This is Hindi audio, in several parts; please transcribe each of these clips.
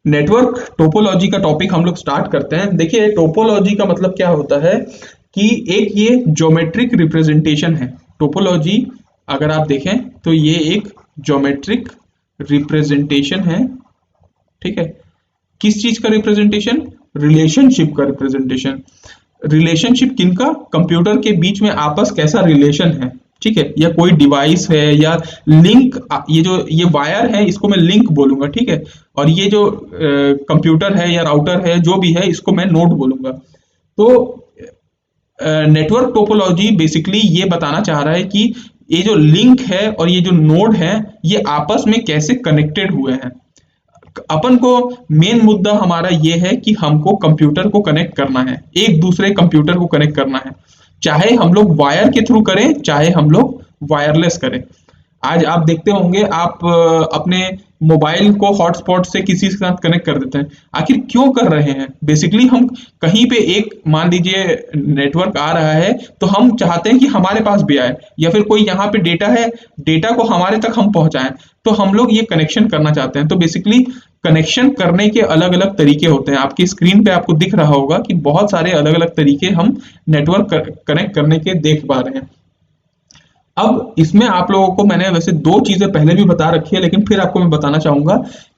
नेटवर्क टोपोलॉजी का टॉपिक हम लोग स्टार्ट करते हैं। देखिए, टोपोलॉजी का मतलब क्या होता है कि एक ये ज्योमेट्रिक रिप्रेजेंटेशन है। टोपोलॉजी अगर आप देखें तो ये एक ज्योमेट्रिक रिप्रेजेंटेशन है। ठीक है, किस चीज का रिप्रेजेंटेशन? रिलेशनशिप का रिप्रेजेंटेशन। रिलेशनशिप किनका? कंप्यूटर के बीच में आपस कैसा रिलेशन है। ठीक है, या कोई डिवाइस है या लिंक, ये जो ये वायर है इसको मैं लिंक बोलूंगा। ठीक है, और ये जो कंप्यूटर है या राउटर है जो भी है इसको मैं नोड बोलूंगा। तो नेटवर्क टोपोलॉजी बेसिकली ये बताना चाह रहा है कि ये जो लिंक है और ये जो नोड है ये आपस में कैसे कनेक्टेड हुए हैं। अपन को मेन मुद्दा हमारा ये है कि हमको कंप्यूटर को कनेक्ट करना है, एक दूसरे कंप्यूटर को कनेक्ट करना है, चाहे हम लोग वायर के थ्रू करें चाहे हम लोग वायरलेस करें। आज आप देखते होंगे आप अपने मोबाइल को हॉटस्पॉट से किसी के साथ कनेक्ट कर देते हैं। आखिर क्यों कर रहे हैं? बेसिकली हम कहीं पे एक मान लीजिए नेटवर्क आ रहा है तो हम चाहते हैं कि हमारे पास भी आए, या फिर कोई यहाँ पे डेटा है, डेटा को हमारे तक हम पहुंचाएं, तो हम लोग ये कनेक्शन करना चाहते हैं। तो बेसिकली कनेक्शन करने के अलग अलग तरीके होते हैं। आपकी स्क्रीन पे आपको दिख रहा होगा कि बहुत सारे अलग अलग तरीके हम नेटवर्क कनेक्ट करने के देख पा रहे हैं। अब इसमें आप लोगों को मैंने वैसे दो चीजें पहले भी बता रखी है, लेकिन फिर आपको मैं बताना चाहूंगा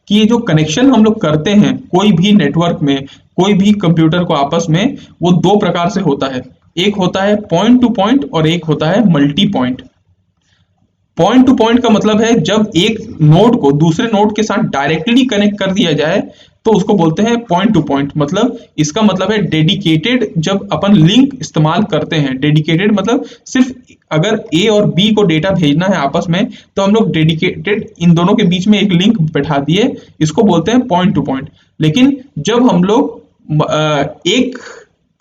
कि ये जो कनेक्शन हम लोग करते हैं कोई भी नेटवर्क में, कोई भी कंप्यूटर को आपस में, वो दो प्रकार से होता है। एक होता है पॉइंट टू पॉइंट और एक होता है multi point. Point two point का मतलब है जब एक नोड को दूसरे नोड के साथ डायरेक्टली कनेक्ट कर दिया जाए तो उसको बोलते हैं पॉइंट टू पॉइंट। मतलब इसका मतलब है डेडिकेटेड। जब अपन लिंक इस्तेमाल करते हैं, डेडिकेटेड मतलब सिर्फ अगर ए और बी को डेटा भेजना है आपस में तो हम लोग डेडिकेटेड इन दोनों के बीच में एक लिंक बैठा दिए, इसको बोलते हैं पॉइंट टू पॉइंट। लेकिन जब हम लोग एक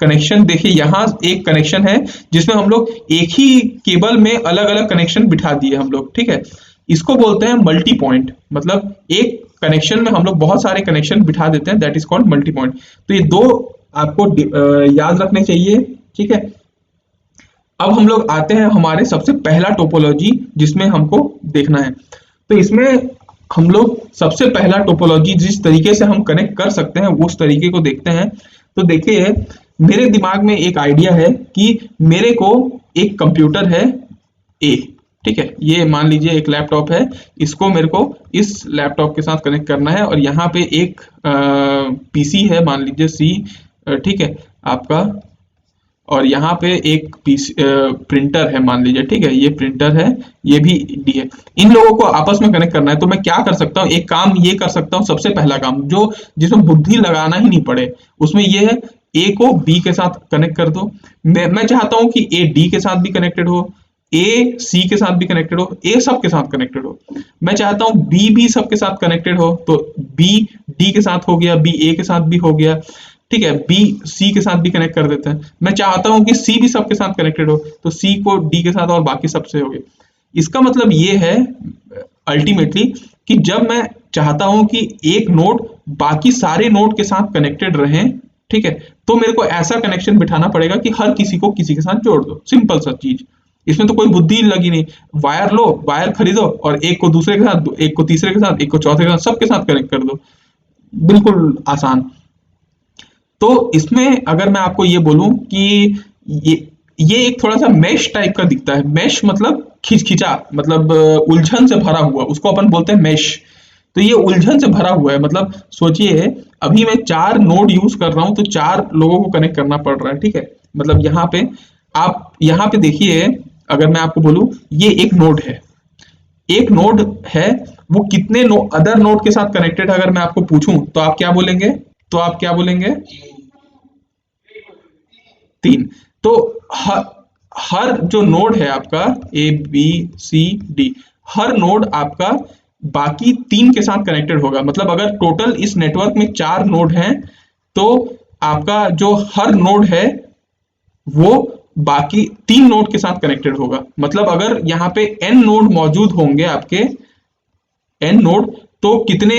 कनेक्शन, देखिए यहाँ एक कनेक्शन है जिसमें हम लोग एक ही केबल में अलग अलग कनेक्शन बिठा दिए हम लोग। ठीक है, इसको बोलते हैं मल्टी पॉइंट। मतलब एक कनेक्शन में हम लोग बहुत सारे कनेक्शन बिठा देते हैं, that is called multi point. तो ये दो आपको याद रखने चाहिए। ठीक है, अब हम लोग आते हैं हमारे सबसे पहला टोपोलॉजी जिसमें हमको देखना है। तो इसमें हम लोग सबसे पहला टोपोलॉजी जिस तरीके से हम कनेक्ट कर सकते हैं उस तरीके को देखते हैं। तो देखिए, मेरे दिमाग में एक आइडिया है कि मेरे को एक कंप्यूटर है ए। ठीक है, ये मान लीजिए एक लैपटॉप है, इसको मेरे को इस लैपटॉप के साथ कनेक्ट करना है, और यहाँ पे एक पीसी है मान लीजिए सी। ठीक है आपका, और यहाँ पे एक पीसी प्रिंटर है मान लीजिए। ठीक है, ये प्रिंटर है, ये भी डी है। इन लोगों को आपस में कनेक्ट करना है। तो मैं क्या कर सकता हूँ, एक काम ये कर सकता हूँ, सबसे पहला काम जो जिसमें बुद्धि लगाना ही नहीं पड़े उसमें ये है, ए को बी के साथ कनेक्ट कर दो। मैं चाहता हूँ कि ए डी के साथ भी कनेक्टेड हो, ए सी के साथ भी कनेक्टेड हो, ए सब के साथ कनेक्टेड हो। मैं चाहता हूँ बी भी सबके साथ कनेक्टेड हो, तो बी डी के साथ हो गया, बी ए के साथ भी हो गया। ठीक है, बी सी के साथ भी कनेक्ट कर देते हैं। मैं चाहता हूं कि सी भी सबके साथ कनेक्टेड हो, तो सी को डी के साथ और बाकी सबसे हो गया। इसका मतलब ये है अल्टीमेटली कि जब मैं चाहता हूं कि एक नोड बाकी सारे नोड के साथ कनेक्टेड रहे, ठीक है, तो मेरे को ऐसा कनेक्शन बिठाना पड़ेगा कि हर किसी को किसी के साथ जोड़ दो। सिंपल सा चीज, इसमें तो कोई बुद्धि लगी नहीं। वायर लो, वायर खरीदो और एक को दूसरे के साथ, एक को तीसरे के साथ, एक को चौथे के साथ, सबके साथ कनेक्ट कर दो। बिल्कुल आसान। तो इसमें अगर मैं आपको ये बोलूं कि ये ये एक थोड़ा सा मैश टाइप का दिखता है। मैश मतलब खिंचा, मतलब उलझन से भरा हुआ, उसको अपन बोलते हैं मैश। तो ये उलझन से भरा हुआ है। मतलब सोचिए, अभी मैं 4 नोड यूज कर रहा हूं तो 4 लोगों को कनेक्ट करना पड़ रहा है। ठीक है, मतलब यहाँ पे आप यहाँ पे देखिए, अगर मैं आपको बोलूं ये एक नोड है, एक नोड है, वो कितने अदर नोड के साथ कनेक्टेड है अगर मैं आपको पूछूं तो आप क्या बोलेंगे? तो आप क्या बोलेंगे? 3। तो हर हर जो नोड है आपका ए बी सी डी, हर नोड आपका बाकी 3 के साथ कनेक्टेड होगा। मतलब अगर टोटल इस नेटवर्क में 4 नोड हैं तो आपका जो हर नोड है वो बाकी 3 नोड के साथ कनेक्टेड होगा। मतलब अगर यहाँ पे n नोड मौजूद होंगे आपके, n नोड, तो कितने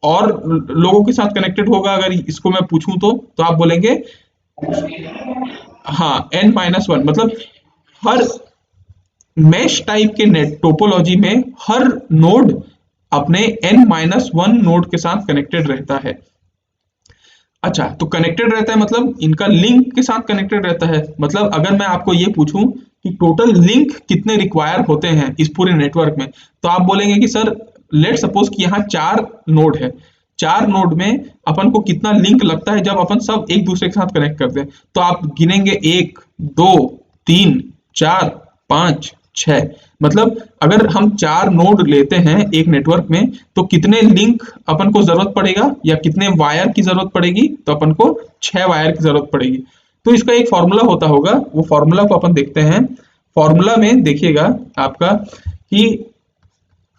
और लोगों के साथ कनेक्टेड होगा अगर इसको मैं पूछूं तो आप बोलेंगे हाँ n-1। मतलब हर मैश टाइप के नेट टोपोलॉजी में हर नोड अपने n-1 नोड के साथ कनेक्टेड रहता है। अच्छा, तो कनेक्टेड रहता है मतलब इनका लिंक के साथ कनेक्टेड रहता है। मतलब अगर मैं आपको ये पूछूं कि टोटल लिंक कितने रिक्वायर होते हैं इस पूरे नेटवर्क में, तो आप बोलेंगे कि सर लेट सपोज कि यहाँ 4 नोड है, 4 नोड में अपन को कितना लिंक लगता है जब अपन सब एक दूसरे के साथ कनेक्ट करते हैं। तो आप गिनेंगे 1 2 3 4 5 6। मतलब अगर हम 4 नोड लेते हैं एक नेटवर्क में, तो कितने लिंक अपन को जरूरत पड़ेगा या कितने वायर की जरूरत पड़ेगी, तो अपन को 6 वायर की जरूरत पड़ेगी। तो इसका एक फॉर्मूला होता होगा, वो फॉर्मूला को अपन देखते हैं। फॉर्मूला में देखिएगा आपका कि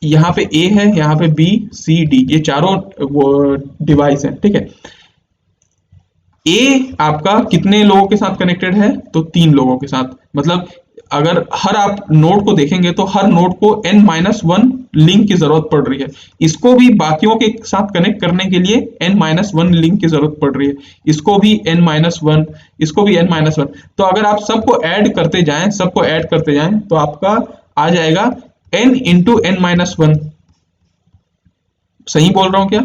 यहाँ पे ए है, यहाँ पे बी सी डी, ये चारों वो डिवाइस है, ठीक है। ए आपका कितने लोगों के साथ कनेक्टेड है, तो 3 लोगों के साथ। मतलब अगर हर आप नोड को देखेंगे तो हर नोड को n-1 लिंक की जरूरत पड़ रही है। इसको भी बाकियों के साथ कनेक्ट करने के लिए n-1 लिंक की जरूरत पड़ रही है। इसको भी n-1, इसको भी n-1। तो अगर आप सबको ऐड करते जाएं, सबको ऐड करते जाएं, तो आपका आ जाएगा n इंटू n-1। सही बोल रहा हूं क्या?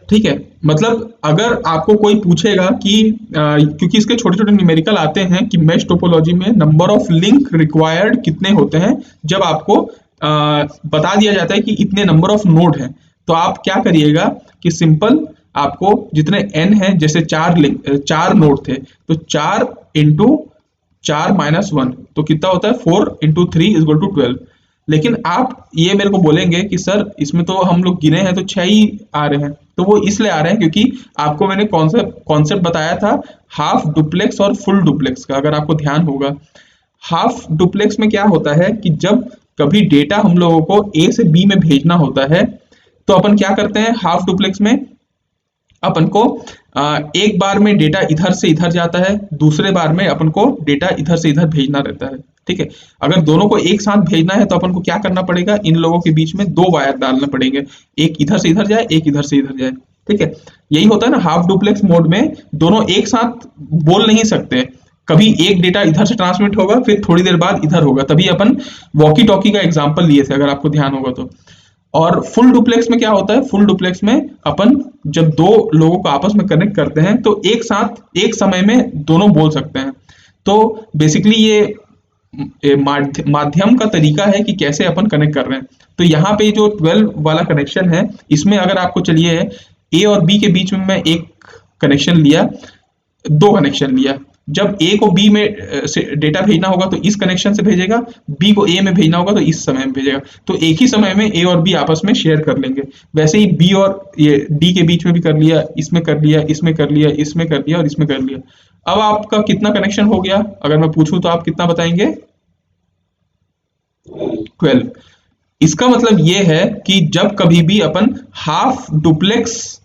ठीक है। मतलब अगर आपको कोई पूछेगा कि क्योंकि इसके छोटे छोटे न्यूमेरिकल आते हैं कि मेश टोपोलॉजी में नंबर ऑफ लिंक रिक्वायर्ड कितने होते हैं, जब आपको बता दिया जाता है कि इतने नंबर ऑफ नोड हैं, तो आप क्या करिएगा कि सिंपल आपको जितने n है, जैसे 4 नोड थे, तो 4 इंटू 4-1, तो कितना होता है 4 इंटू 3 इज इक्वल टू 12। लेकिन आप ये मेरे को बोलेंगे कि सर इसमें तो हम लोग गिने हैं तो 6 ही आ रहे हैं। तो वो इसलिए आ रहे हैं क्योंकि आपको मैंने कॉन्सेप्ट बताया था हाफ डुप्लेक्स और फुल डुप्लेक्स का, अगर आपको ध्यान होगा। हाफ डुप्लेक्स में क्या होता है कि जब कभी डेटा हम लोगों को ए से बी में भेजना होता है, तो अपन क्या करते हैं हाफ डुप्लेक्स में, अपन को एक बार में डेटा इधर से इधर जाता है, दूसरे बार में अपन को डेटा इधर से इधर भेजना रहता है, ठीक है। अगर दोनों को एक साथ भेजना है तो अपन को क्या करना पड़ेगा, इन लोगों के बीच में 2 वायर डालने पड़ेंगे, एक इधर से इधर जाए, एक इधर से इधर जाए, ठीक है। यही होता है ना हाफ डुप्लेक्स मोड में, दोनों एक साथ बोल नहीं सकते। कभी एक डेटा इधर से ट्रांसमिट होगा, फिर थोड़ी देर बाद इधर होगा, तभी अपन वॉकी टॉकी का एग्जाम्पल लिए थे, अगर आपको ध्यान होगा तो। और फुल डुप्लेक्स में क्या होता है, फुल डुप्लेक्स में अपन जब 2 लोगों को आपस में कनेक्ट करते हैं तो एक साथ एक समय में दोनों बोल सकते हैं। तो बेसिकली ये माध्यम का तरीका है कि कैसे अपन कनेक्ट कर रहे हैं। तो यहाँ पे जो 12 वाला कनेक्शन है, इसमें अगर आपको चलिए ए और बी के बीच में मैं एक कनेक्शन लिया, 2 कनेक्शन लिया। जब ए को बी में से डेटा भेजना होगा तो इस कनेक्शन से भेजेगा, बी को ए में भेजना होगा तो इस समय में भेजेगा। तो एक ही समय में ए और बी आपस में शेयर कर लेंगे। वैसे ही बी और ये डी के बीच में भी कर लिया, इसमें कर लिया, इसमें कर लिया, इसमें कर लिया और इसमें कर लिया। अब आपका कितना कनेक्शन हो गया, अगर मैं पूछूं तो आप कितना बताएंगे? 12। इसका मतलब ये है कि जब कभी भी अपन हाफ डुप्लेक्स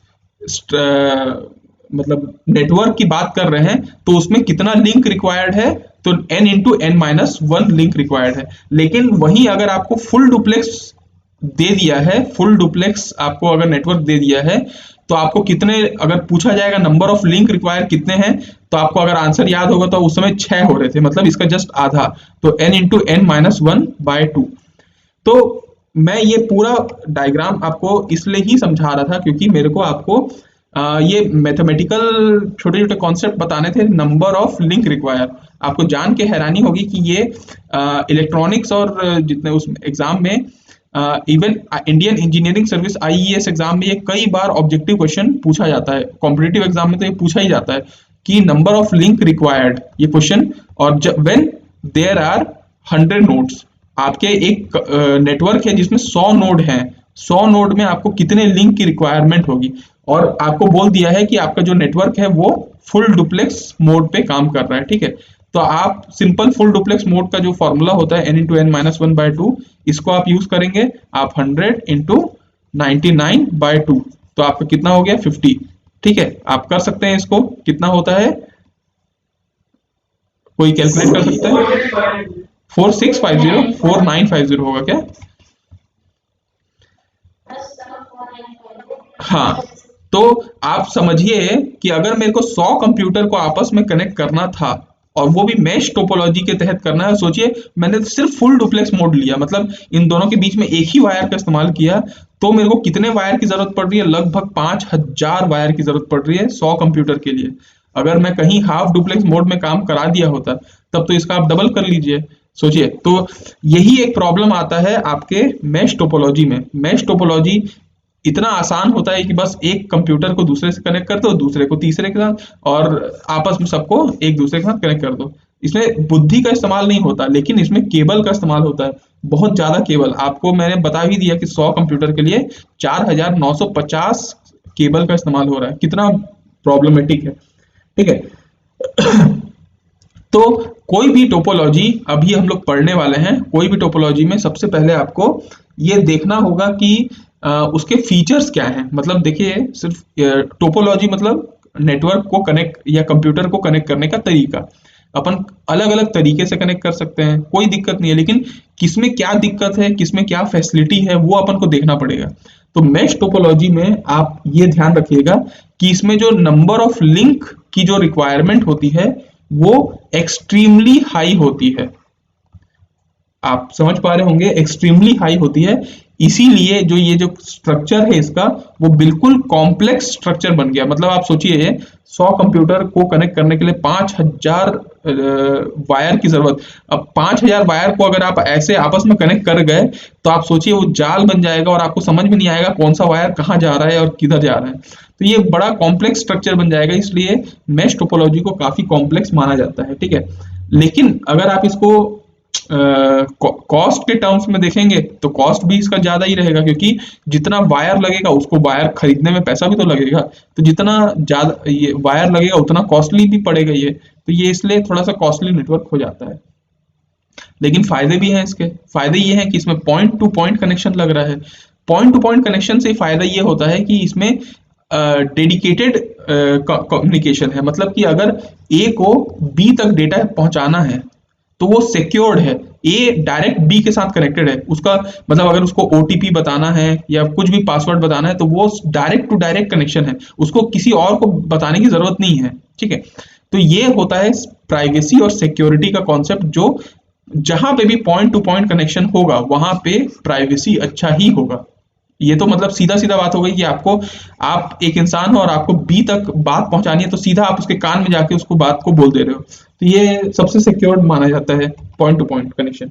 मतलब नेटवर्क की बात कर रहे हैं, तो उसमें कितना लिंक रिक्वायर्ड है, तो n into n-1 link required है। लेकिन वहीं अगर आपको फुल डुप्लेक्स दे दिया है, फुल डुप्लेक्स आपको अगर नेटवर्क दे दिया है, तो आपको कितने, अगर पूछा जाएगा नंबर ऑफ लिंक रिक्वायर कितने हैं, तो आपको अगर आंसर याद होगा तो उस समय 6 हो रहे थे, मतलब इसका जस्ट आधा, तो n इंटू n-1/2। तो मैं ये पूरा डायग्राम आपको इसलिए ही समझा रहा था क्योंकि मेरे को आपको ये मैथमेटिकल छोटे छोटे कॉन्सेप्ट बताने थे, नंबर ऑफ लिंक रिक्वायर। आपको जान के हैरानी होगी कि ये इलेक्ट्रॉनिक्स और जितने उस एग्जाम में, even Indian engineering service IES exam में ये कई बार ऑब्जेक्टिव क्वेश्चन पूछा जाता है। कॉम्पिटिटिव एग्जाम में तो ये पूछा ही जाता है कि नंबर ऑफ लिंक रिक्वायर्ड, ये क्वेश्चन। और जब व्हेन देयर आर 100 नोड्स, आपके एक नेटवर्क है जिसमें 100 नोड हैं, 100 नोड में आपको कितने लिंक की रिक्वायरमेंट होगी। और आपको बोल दिया है कि आपका जो नेटवर्क है वो फुल डुप्लेक्स मोड पे काम कर रहा है, ठीक है। तो आप सिंपल फुल डुप्लेक्स मोड का जो फॉर्मूला होता है n इंटू n-1/2, इसको आप यूज करेंगे, आप 100 इंटू 99/2, तो आपका कितना हो गया 50, ठीक है। आप कर सकते हैं इसको, कितना होता है, कोई कैलकुलेट कर सकता है? 4650, 4950 होगा क्या? हाँ। तो आप समझिए कि अगर मेरे को 100 कंप्यूटर को आपस में कनेक्ट करना था, और वो भी मैश टोपोलॉजी के तहत करना है। सोचिए मैंने तो सिर्फ फुल डुप्लेक्स मोड लिया, मतलब इन दोनों के बीच में एक ही वायर का इस्तेमाल किया, तो मेरे को कितने वायर की जरूरत पड़ रही है? लगभग 5000 वायर की जरूरत पड़ रही है 100 कंप्यूटर के लिए। अगर मैं कहीं हाफ डुप्लेक्स मोड में काम करा दिया होता तब तो इसका आप डबल कर लीजिए। सोचिए, तो यही एक प्रॉब्लम आता है आपके मैश टोपोलॉजी में। मैश टोपोलॉजी इतना आसान होता है कि बस एक कंप्यूटर को दूसरे से कनेक्ट कर दो, दूसरे को तीसरे के साथ, और आपस में सबको एक दूसरे के साथ कनेक्ट कर दो। इसमें बुद्धि का इस्तेमाल नहीं होता, लेकिन इसमें केबल का इस्तेमाल होता है, बहुत ज्यादा केबल। आपको मैंने बता भी दिया कि 100 कंप्यूटर के लिए 4950 केबल का इस्तेमाल हो रहा है, कितना प्रॉब्लमेटिक है। ठीक है। तो कोई भी टोपोलॉजी अभी हम लोग पढ़ने वाले हैं, कोई भी टोपोलॉजी में सबसे पहले आपको ये देखना होगा कि उसके फीचर्स क्या हैं। मतलब देखिए, सिर्फ टोपोलॉजी मतलब नेटवर्क को कनेक्ट या कंप्यूटर को कनेक्ट करने का तरीका। अपन अलग अलग तरीके से कनेक्ट कर सकते हैं, कोई दिक्कत नहीं है, लेकिन किसमें क्या दिक्कत है, किसमें क्या फैसिलिटी है, वो अपन को देखना पड़ेगा। तो मैश टोपोलॉजी में आप ये ध्यान रखिएगा कि इसमें जो नंबर ऑफ लिंक की जो रिक्वायरमेंट होती है वो एक्सट्रीमली हाई होती है। आप समझ पा रहे होंगे, एक्सट्रीमली हाई होती है। इसीलिए जो ये जो स्ट्रक्चर है इसका, वो बिल्कुल कॉम्प्लेक्स स्ट्रक्चर बन गया। मतलब आप सोचिए 100 कंप्यूटर को कनेक्ट करने के लिए 5000 वायर की जरूरत। अब 5000 वायर को अगर आप ऐसे आपस में कनेक्ट कर गए तो आप सोचिए वो जाल बन जाएगा और आपको समझ में नहीं आएगा कौन सा वायर कहाँ जा रहा है और किधर जा रहा है। तो ये बड़ा कॉम्प्लेक्स स्ट्रक्चर बन जाएगा, इसलिए मैश टोपोलॉजी को काफी कॉम्प्लेक्स माना जाता है। ठीक है, लेकिन अगर आप इसको कॉस्ट के टर्म्स में देखेंगे तो कॉस्ट भी इसका ज्यादा ही रहेगा, क्योंकि जितना वायर लगेगा उसको वायर खरीदने में पैसा भी तो लगेगा, तो जितना ज्यादा ये वायर लगेगा उतना कॉस्टली भी पड़ेगा ये, तो ये इसलिए थोड़ा सा कॉस्टली नेटवर्क हो जाता है। लेकिन फायदे भी हैं इसके। फायदे ये हैं कि इसमें पॉइंट टू पॉइंट कनेक्शन लग रहा है। पॉइंट टू पॉइंट कनेक्शन से फायदा ये होता है कि इसमें डेडिकेटेड कम्युनिकेशन है। मतलब कि अगर ए को बी तक डेटा पहुंचाना है तो वो सिक्योर्ड है। ए डायरेक्ट बी के साथ कनेक्टेड है, उसका मतलब अगर उसको ओटीपी बताना है या कुछ भी पासवर्ड बताना है तो वो डायरेक्ट टू डायरेक्ट कनेक्शन है, उसको किसी और को बताने की जरूरत नहीं है। ठीक है, तो ये होता है प्राइवेसी और सिक्योरिटी का कॉन्सेप्ट, जो जहां पे भी पॉइंट टू पॉइंट कनेक्शन होगा वहां पे प्राइवेसी अच्छा ही होगा। ये तो मतलब सीधा सीधा बात हो गई कि आपको, आप एक इंसान हो और आपको बी तक बात पहुंचानी है तो सीधा आप उसके कान में जाके उसको बात को बोल दे रहे हो, तो ये सबसे सिक्योर्ड माना जाता है पॉइंट टू पॉइंट कनेक्शन।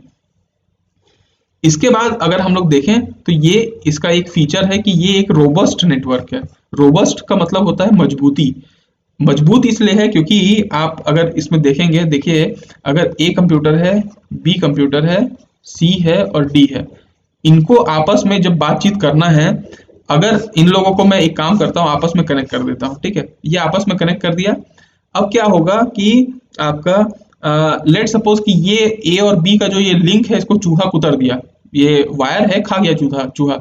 इसके बाद अगर हम लोग देखें तो ये इसका एक फीचर है कि ये एक रोबस्ट नेटवर्क है। रोबस्ट का मतलब होता है मजबूती। मजबूत इसलिए है क्योंकि आप अगर इसमें देखेंगे, देखिए अगर ए कंप्यूटर है, बी कंप्यूटर है, सी है और डी है, इनको आपस में जब बातचीत करना है, अगर इन लोगों को मैं एक काम करता हूँ आपस में कनेक्ट कर देता हूँ। ठीक है, ये आपस में कनेक्ट कर दिया। अब क्या होगा कि आपका लेट सपोज कि ये ए और बी का जो ये लिंक है इसको चूहा कुतर दिया, ये वायर है खा गया चूहा चूहा।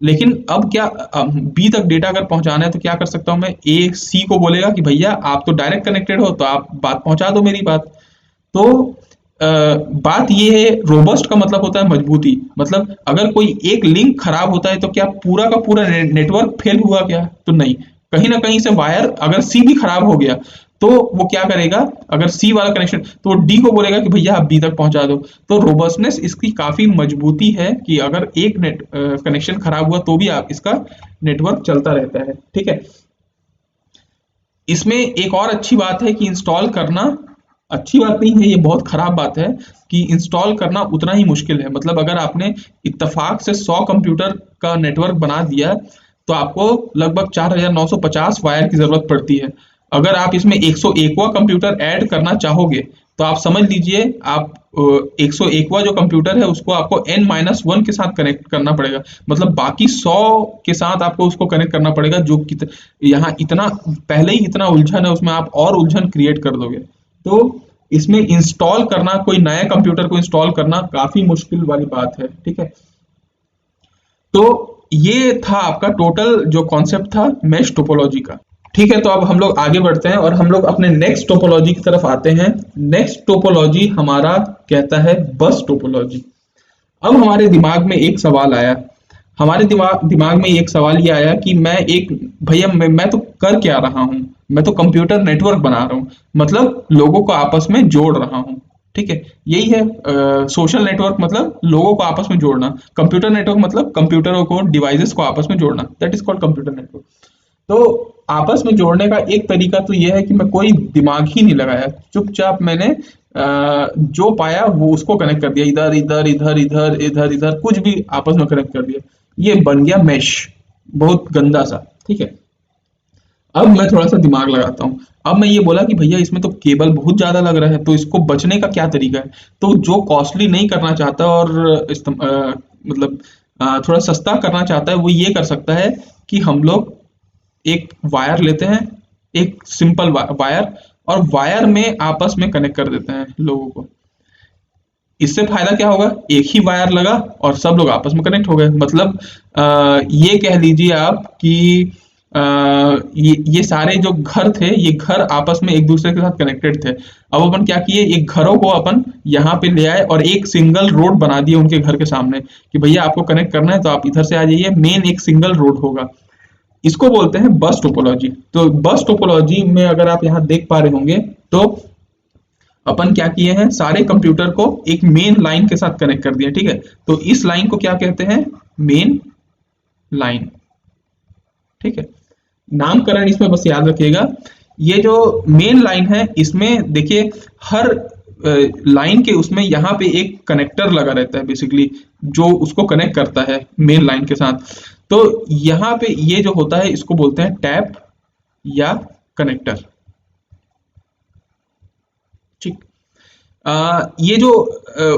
लेकिन अब क्या, बी तक डेटा अगर पहुंचाना है तो क्या कर सकता हूं मैं, ए सी को बोलेगा कि भैया आप तो डायरेक्ट कनेक्टेड हो तो आप बात पहुंचा दो मेरी बात। तो बात ये है, रोबस्ट का मतलब होता है मजबूती। मतलब अगर कोई एक लिंक खराब होता है तो क्या पूरा का पूरा नेटवर्क फेल हुआ क्या? तो नहीं, कहीं ना कहीं से वायर, अगर सी भी खराब हो गया तो वो क्या करेगा, अगर सी वाला कनेक्शन, तो वो डी को बोलेगा कि भैया आप बी तक पहुंचा दो। तो रोबस्टनेस इसकी काफी मजबूती है कि अगर एक नेट कनेक्शन खराब हुआ तो भी आप इसका नेटवर्क चलता रहता है। ठीक है, इसमें एक और अच्छी बात है कि इंस्टॉल करना, अच्छी बात नहीं है ये, बहुत खराब बात है कि इंस्टॉल करना उतना ही मुश्किल है। मतलब अगर आपने इत्तेफाक से 100 कंप्यूटर का नेटवर्क बना दिया तो आपको लगभग 4950 वायर की जरूरत पड़ती है। अगर आप इसमें 101वां कंप्यूटर ऐड करना चाहोगे तो आप समझ लीजिए, आप 101वां जो कंप्यूटर है उसको आपको n-1 के साथ कनेक्ट करना पड़ेगा। मतलब बाकी 100 के साथ आपको उसको कनेक्ट करना पड़ेगा, जो यहाँ इतना पहले ही इतना उलझन है, उसमें आप और उलझन क्रिएट कर दोगे। तो इसमें इंस्टॉल करना, कोई नया कंप्यूटर को इंस्टॉल करना काफी मुश्किल वाली बात है। ठीक है, तो ये था आपका टोटल जो कॉन्सेप्ट था मैश टोपोलॉजी का। ठीक है, तो अब हम लोग आगे बढ़ते हैं और हम लोग अपने नेक्स्ट टोपोलॉजी की तरफ आते हैं। नेक्स्ट टोपोलॉजी हमारा कहता है बस टोपोलॉजी। अब हमारे दिमाग में एक सवाल आया, हमारे दिमाग में एक सवाल ये आया कि मैं एक, भैया मैं तो कर क्या रहा हूं, मैं तो कंप्यूटर नेटवर्क बना रहा हूँ, मतलब लोगों को आपस में जोड़ रहा हूँ। ठीक है, यही है सोशल नेटवर्क, मतलब लोगों को आपस में जोड़ना। कंप्यूटर नेटवर्क मतलब कंप्यूटरों को, डिवाइसेस को आपस में जोड़ना, that is called computer network. तो आपस में जोड़ने का एक तरीका तो यह है कि मैं कोई दिमाग ही नहीं लगाया, चुपचाप मैंने जो पाया वो उसको कनेक्ट कर दिया, इधर इधर इधर इधर इधर इधर कुछ भी आपस में कनेक्ट कर दिया, ये बन गया मैश, बहुत गंदा सा। ठीक है, अब मैं थोड़ा सा दिमाग लगाता हूँ। अब मैं ये बोला कि भैया इसमें तो केबल बहुत ज्यादा लग रहा है, तो इसको बचने का क्या तरीका है? तो जो कॉस्टली नहीं करना चाहता और मतलब थोड़ा सस्ता करना चाहता है, वो ये कर सकता है कि हम लोग एक वायर लेते हैं, एक सिंपल वायर, और वायर में आपस में कनेक्ट कर देते हैं लोगों को। इससे फायदा क्या होगा? एक ही वायर लगा और सब लोग आपस में कनेक्ट हो गए। मतलब ये कह लीजिए आप कि ये सारे जो घर थे, ये घर आपस में एक दूसरे के साथ कनेक्टेड थे। अब अपन क्या किए, एक घरों को अपन यहाँ पे ले आए और एक सिंगल रोड बना दिए उनके घर के सामने कि भैया आपको कनेक्ट करना है तो आप इधर से आ जाइए, मेन एक सिंगल रोड होगा। इसको बोलते हैं बस टोपोलॉजी। तो बस टोपोलॉजी में अगर आप यहाँ देख पा रहे होंगे, तो अपन क्या किए हैं, सारे कंप्यूटर को एक मेन लाइन के साथ कनेक्ट कर दिया। ठीक है, तो इस लाइन को क्या कहते हैं? Main line. ठीक है, नामकरण इसमें बस याद रखिएगा। ये जो मेन लाइन है, इसमें देखिए हर लाइन के उसमें यहाँ पे एक कनेक्टर लगा रहता है बेसिकली, जो उसको कनेक्ट करता है मेन लाइन के साथ। तो यहाँ पे ये जो होता है इसको बोलते हैं टैप या कनेक्टर। ठीक, ये जो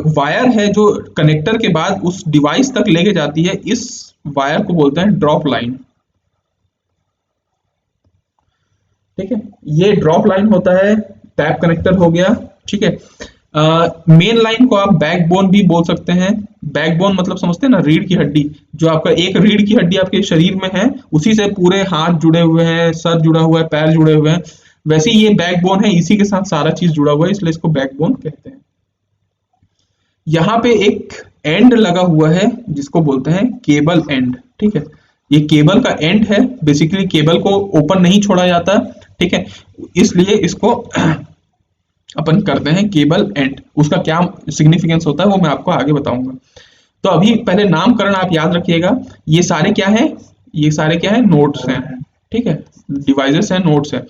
वायर है जो कनेक्टर के बाद उस डिवाइस तक लेके जाती है, इस वायर को बोलते हैं ड्रॉप लाइन। ठीक है, ये ड्रॉप लाइन होता है, टैप कनेक्टर हो गया। ठीक है, मेन लाइन को आप बैकबोन भी बोल सकते हैं। बैकबोन मतलब समझते हैं ना, रीढ़ की हड्डी। जो आपका एक रीढ़ की हड्डी आपके शरीर में है, उसी से पूरे हाथ जुड़े हुए हैं, सर जुड़ा हुआ है, पैर जुड़े हुए हैं, वैसे ही ये बैकबोन है, इसी के साथ सारा चीज जुड़ा हुआ है, इसलिए इसको बैकबोन कहते हैं। यहाँ पे एक एंड लगा हुआ है जिसको बोलते हैं केबल एंड। ठीक है, ये केबल का एंड है, बेसिकली केबल को ओपन नहीं छोड़ा जाता। ठीक है, इसलिए इसको अपन करते हैं केबल एंड। उसका क्या सिग्निफिकेंस होता है वो मैं आपको आगे बताऊंगा। तो अभी पहले नामकरण आप याद रखिएगा। ये सारे क्या है? ये सारे क्या है? नोड्स हैं। ठीक है, डिवाइसेस हैं, नोड्स हैं।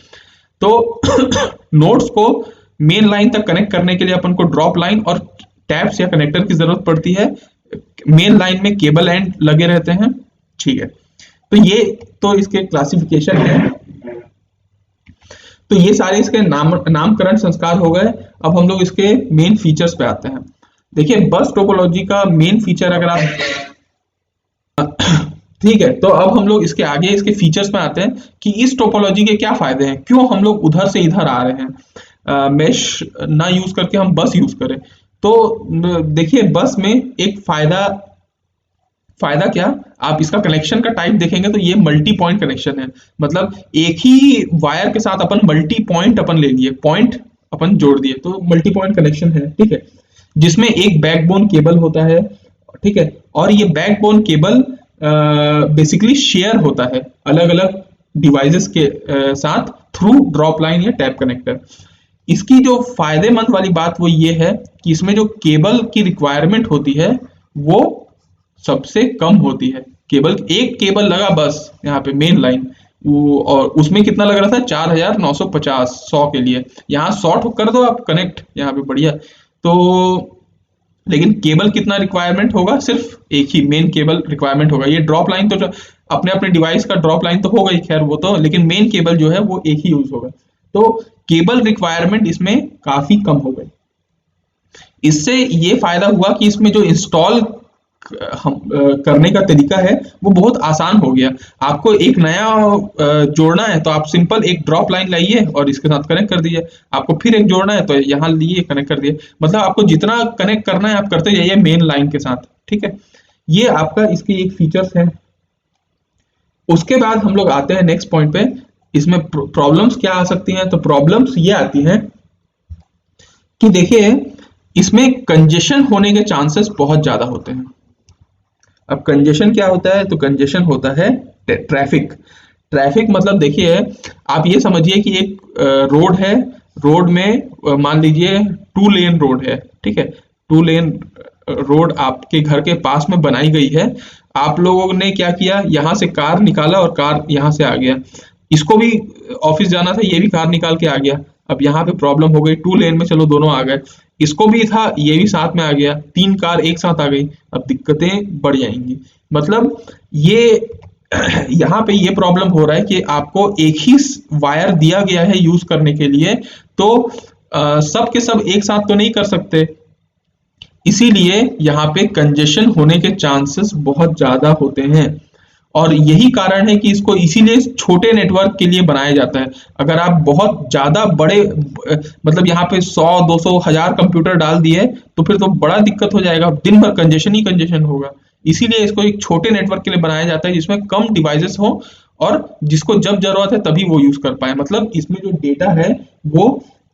तो नोड्स को मेन लाइन तक कनेक्ट करने के लिए अपन को ड्रॉप लाइन और टैप्स या कनेक्टर की जरूरत पड़ती है। मेन लाइन में केबल एंड लगे रहते हैं। ठीक है, तो ये तो इसके क्लासिफिकेशन है। तो ये सारे इसके नामकरण संस्कार हो गए। अब हम लोग इसके मेन फीचर्स पे आते हैं। देखिए, बस टोपोलॉजी का मेन फीचर अगर आप ठीक है, तो अब हम लोग इसके आगे इसके फीचर्स में आते हैं कि इस टोपोलॉजी के क्या फायदे हैं, क्यों हम लोग उधर से इधर आ रहे हैं, मैश ना यूज करके हम बस यूज करें। तो देखिए, बस में एक फायदा फायदा क्या, आप इसका कनेक्शन का टाइप देखेंगे तो ये मल्टी पॉइंट कनेक्शन है। मतलब एक ही वायर के साथ अपन मल्टी पॉइंट अपन ले लिए, पॉइंट अपन जोड़ दिए, तो मल्टी पॉइंट कनेक्शन है। ठीक है, जिसमें एक बैकबोन केबल होता है। ठीक है, और ये बैकबोन केबल बेसिकली शेयर होता है अलग अलग डिवाइसेस के साथ थ्रू ड्रॉप लाइन या टैप कनेक्टर। इसकी जो फायदेमंद वाली बात वो ये है कि इसमें जो केबल की रिक्वायरमेंट होती है वो सबसे कम होती है। केबल एक केबल लगा बस यहाँ पे मेन लाइन, वो और उसमें कितना लग रहा था? 4950 100 के लिए। यहाँ 100 कर दो आप कनेक्ट यहाँ पे, बढ़िया। तो लेकिन केबल कितना रिक्वायरमेंट होगा? सिर्फ एक ही मेन केबल रिक्वायरमेंट होगा। ये ड्रॉप लाइन तो जो अपने अपने डिवाइस का ड्रॉप लाइन तो होगा ही, खैर वो तो, लेकिन मेन केबल जो है वो एक ही यूज होगा। तो केबल रिक्वायरमेंट इसमें काफी कम हो गई। इससे ये फायदा हुआ कि इसमें जो इंस्टॉल हम करने का तरीका है वो बहुत आसान हो गया। आपको एक नया जोड़ना है तो आप सिंपल एक ड्रॉप लाइन लाइए और इसके साथ कनेक्ट कर दीजिए। आपको फिर एक जोड़ना है तो यहाँ लिए कनेक्ट कर दिए। मतलब आपको जितना कनेक्ट करना है आप करते जाइए मेन लाइन के साथ। ठीक है, ये आपका इसकी एक फीचर्स है। उसके बाद हम लोग आते हैं नेक्स्ट पॉइंट पे। इसमें प्रॉब्लम्स क्या आ सकती हैं? तो प्रॉब्लम्स ये आती हैं कि देखिए, इसमें कंजेशन होने के चांसेस बहुत ज्यादा होते हैं। अब कंजेशन क्या होता है? तो कंजेशन होता है ट्रैफिक। ट्रैफिक मतलब देखिए, आप ये समझिए कि एक रोड है, रोड में मान लीजिए 2 लेन रोड है, ठीक है। 2 लेन रोड आपके घर के पास में बनाई गई है। आप लोगों ने क्या किया, यहाँ से कार निकाला और कार यहाँ से आ गया। इसको भी ऑफिस जाना था, ये भी कार निकाल के आ गया। अब यहाँ पे प्रॉब्लम हो गई, 2 लेन में चलो दोनों आ गए, इसको भी था, ये भी साथ में आ गया, 3 कार एक साथ आ गई। अब दिक्कतें बढ़ जाएंगी। मतलब ये यहाँ पे ये प्रॉब्लम हो रहा है कि आपको एक ही वायर दिया गया है यूज करने के लिए, तो सब के सब एक साथ तो नहीं कर सकते, इसीलिए यहाँ पे कंजेशन होने के चांसेस बहुत ज्यादा होते हैं। और यही कारण है कि इसको इसीलिए छोटे नेटवर्क के लिए बनाया जाता है। अगर आप बहुत ज्यादा बड़े मतलब यहाँ पे 100 200 1000 कंप्यूटर डाल दिए तो फिर तो बड़ा दिक्कत हो जाएगा, दिन भर कंजेशन ही कंजेशन होगा। इसीलिए इसको एक छोटे नेटवर्क के लिए बनाया जाता है जिसमें कम डिवाइसेस हो और जिसको जब जरूरत है तभी वो यूज कर पाए। मतलब इसमें जो डेटा है वो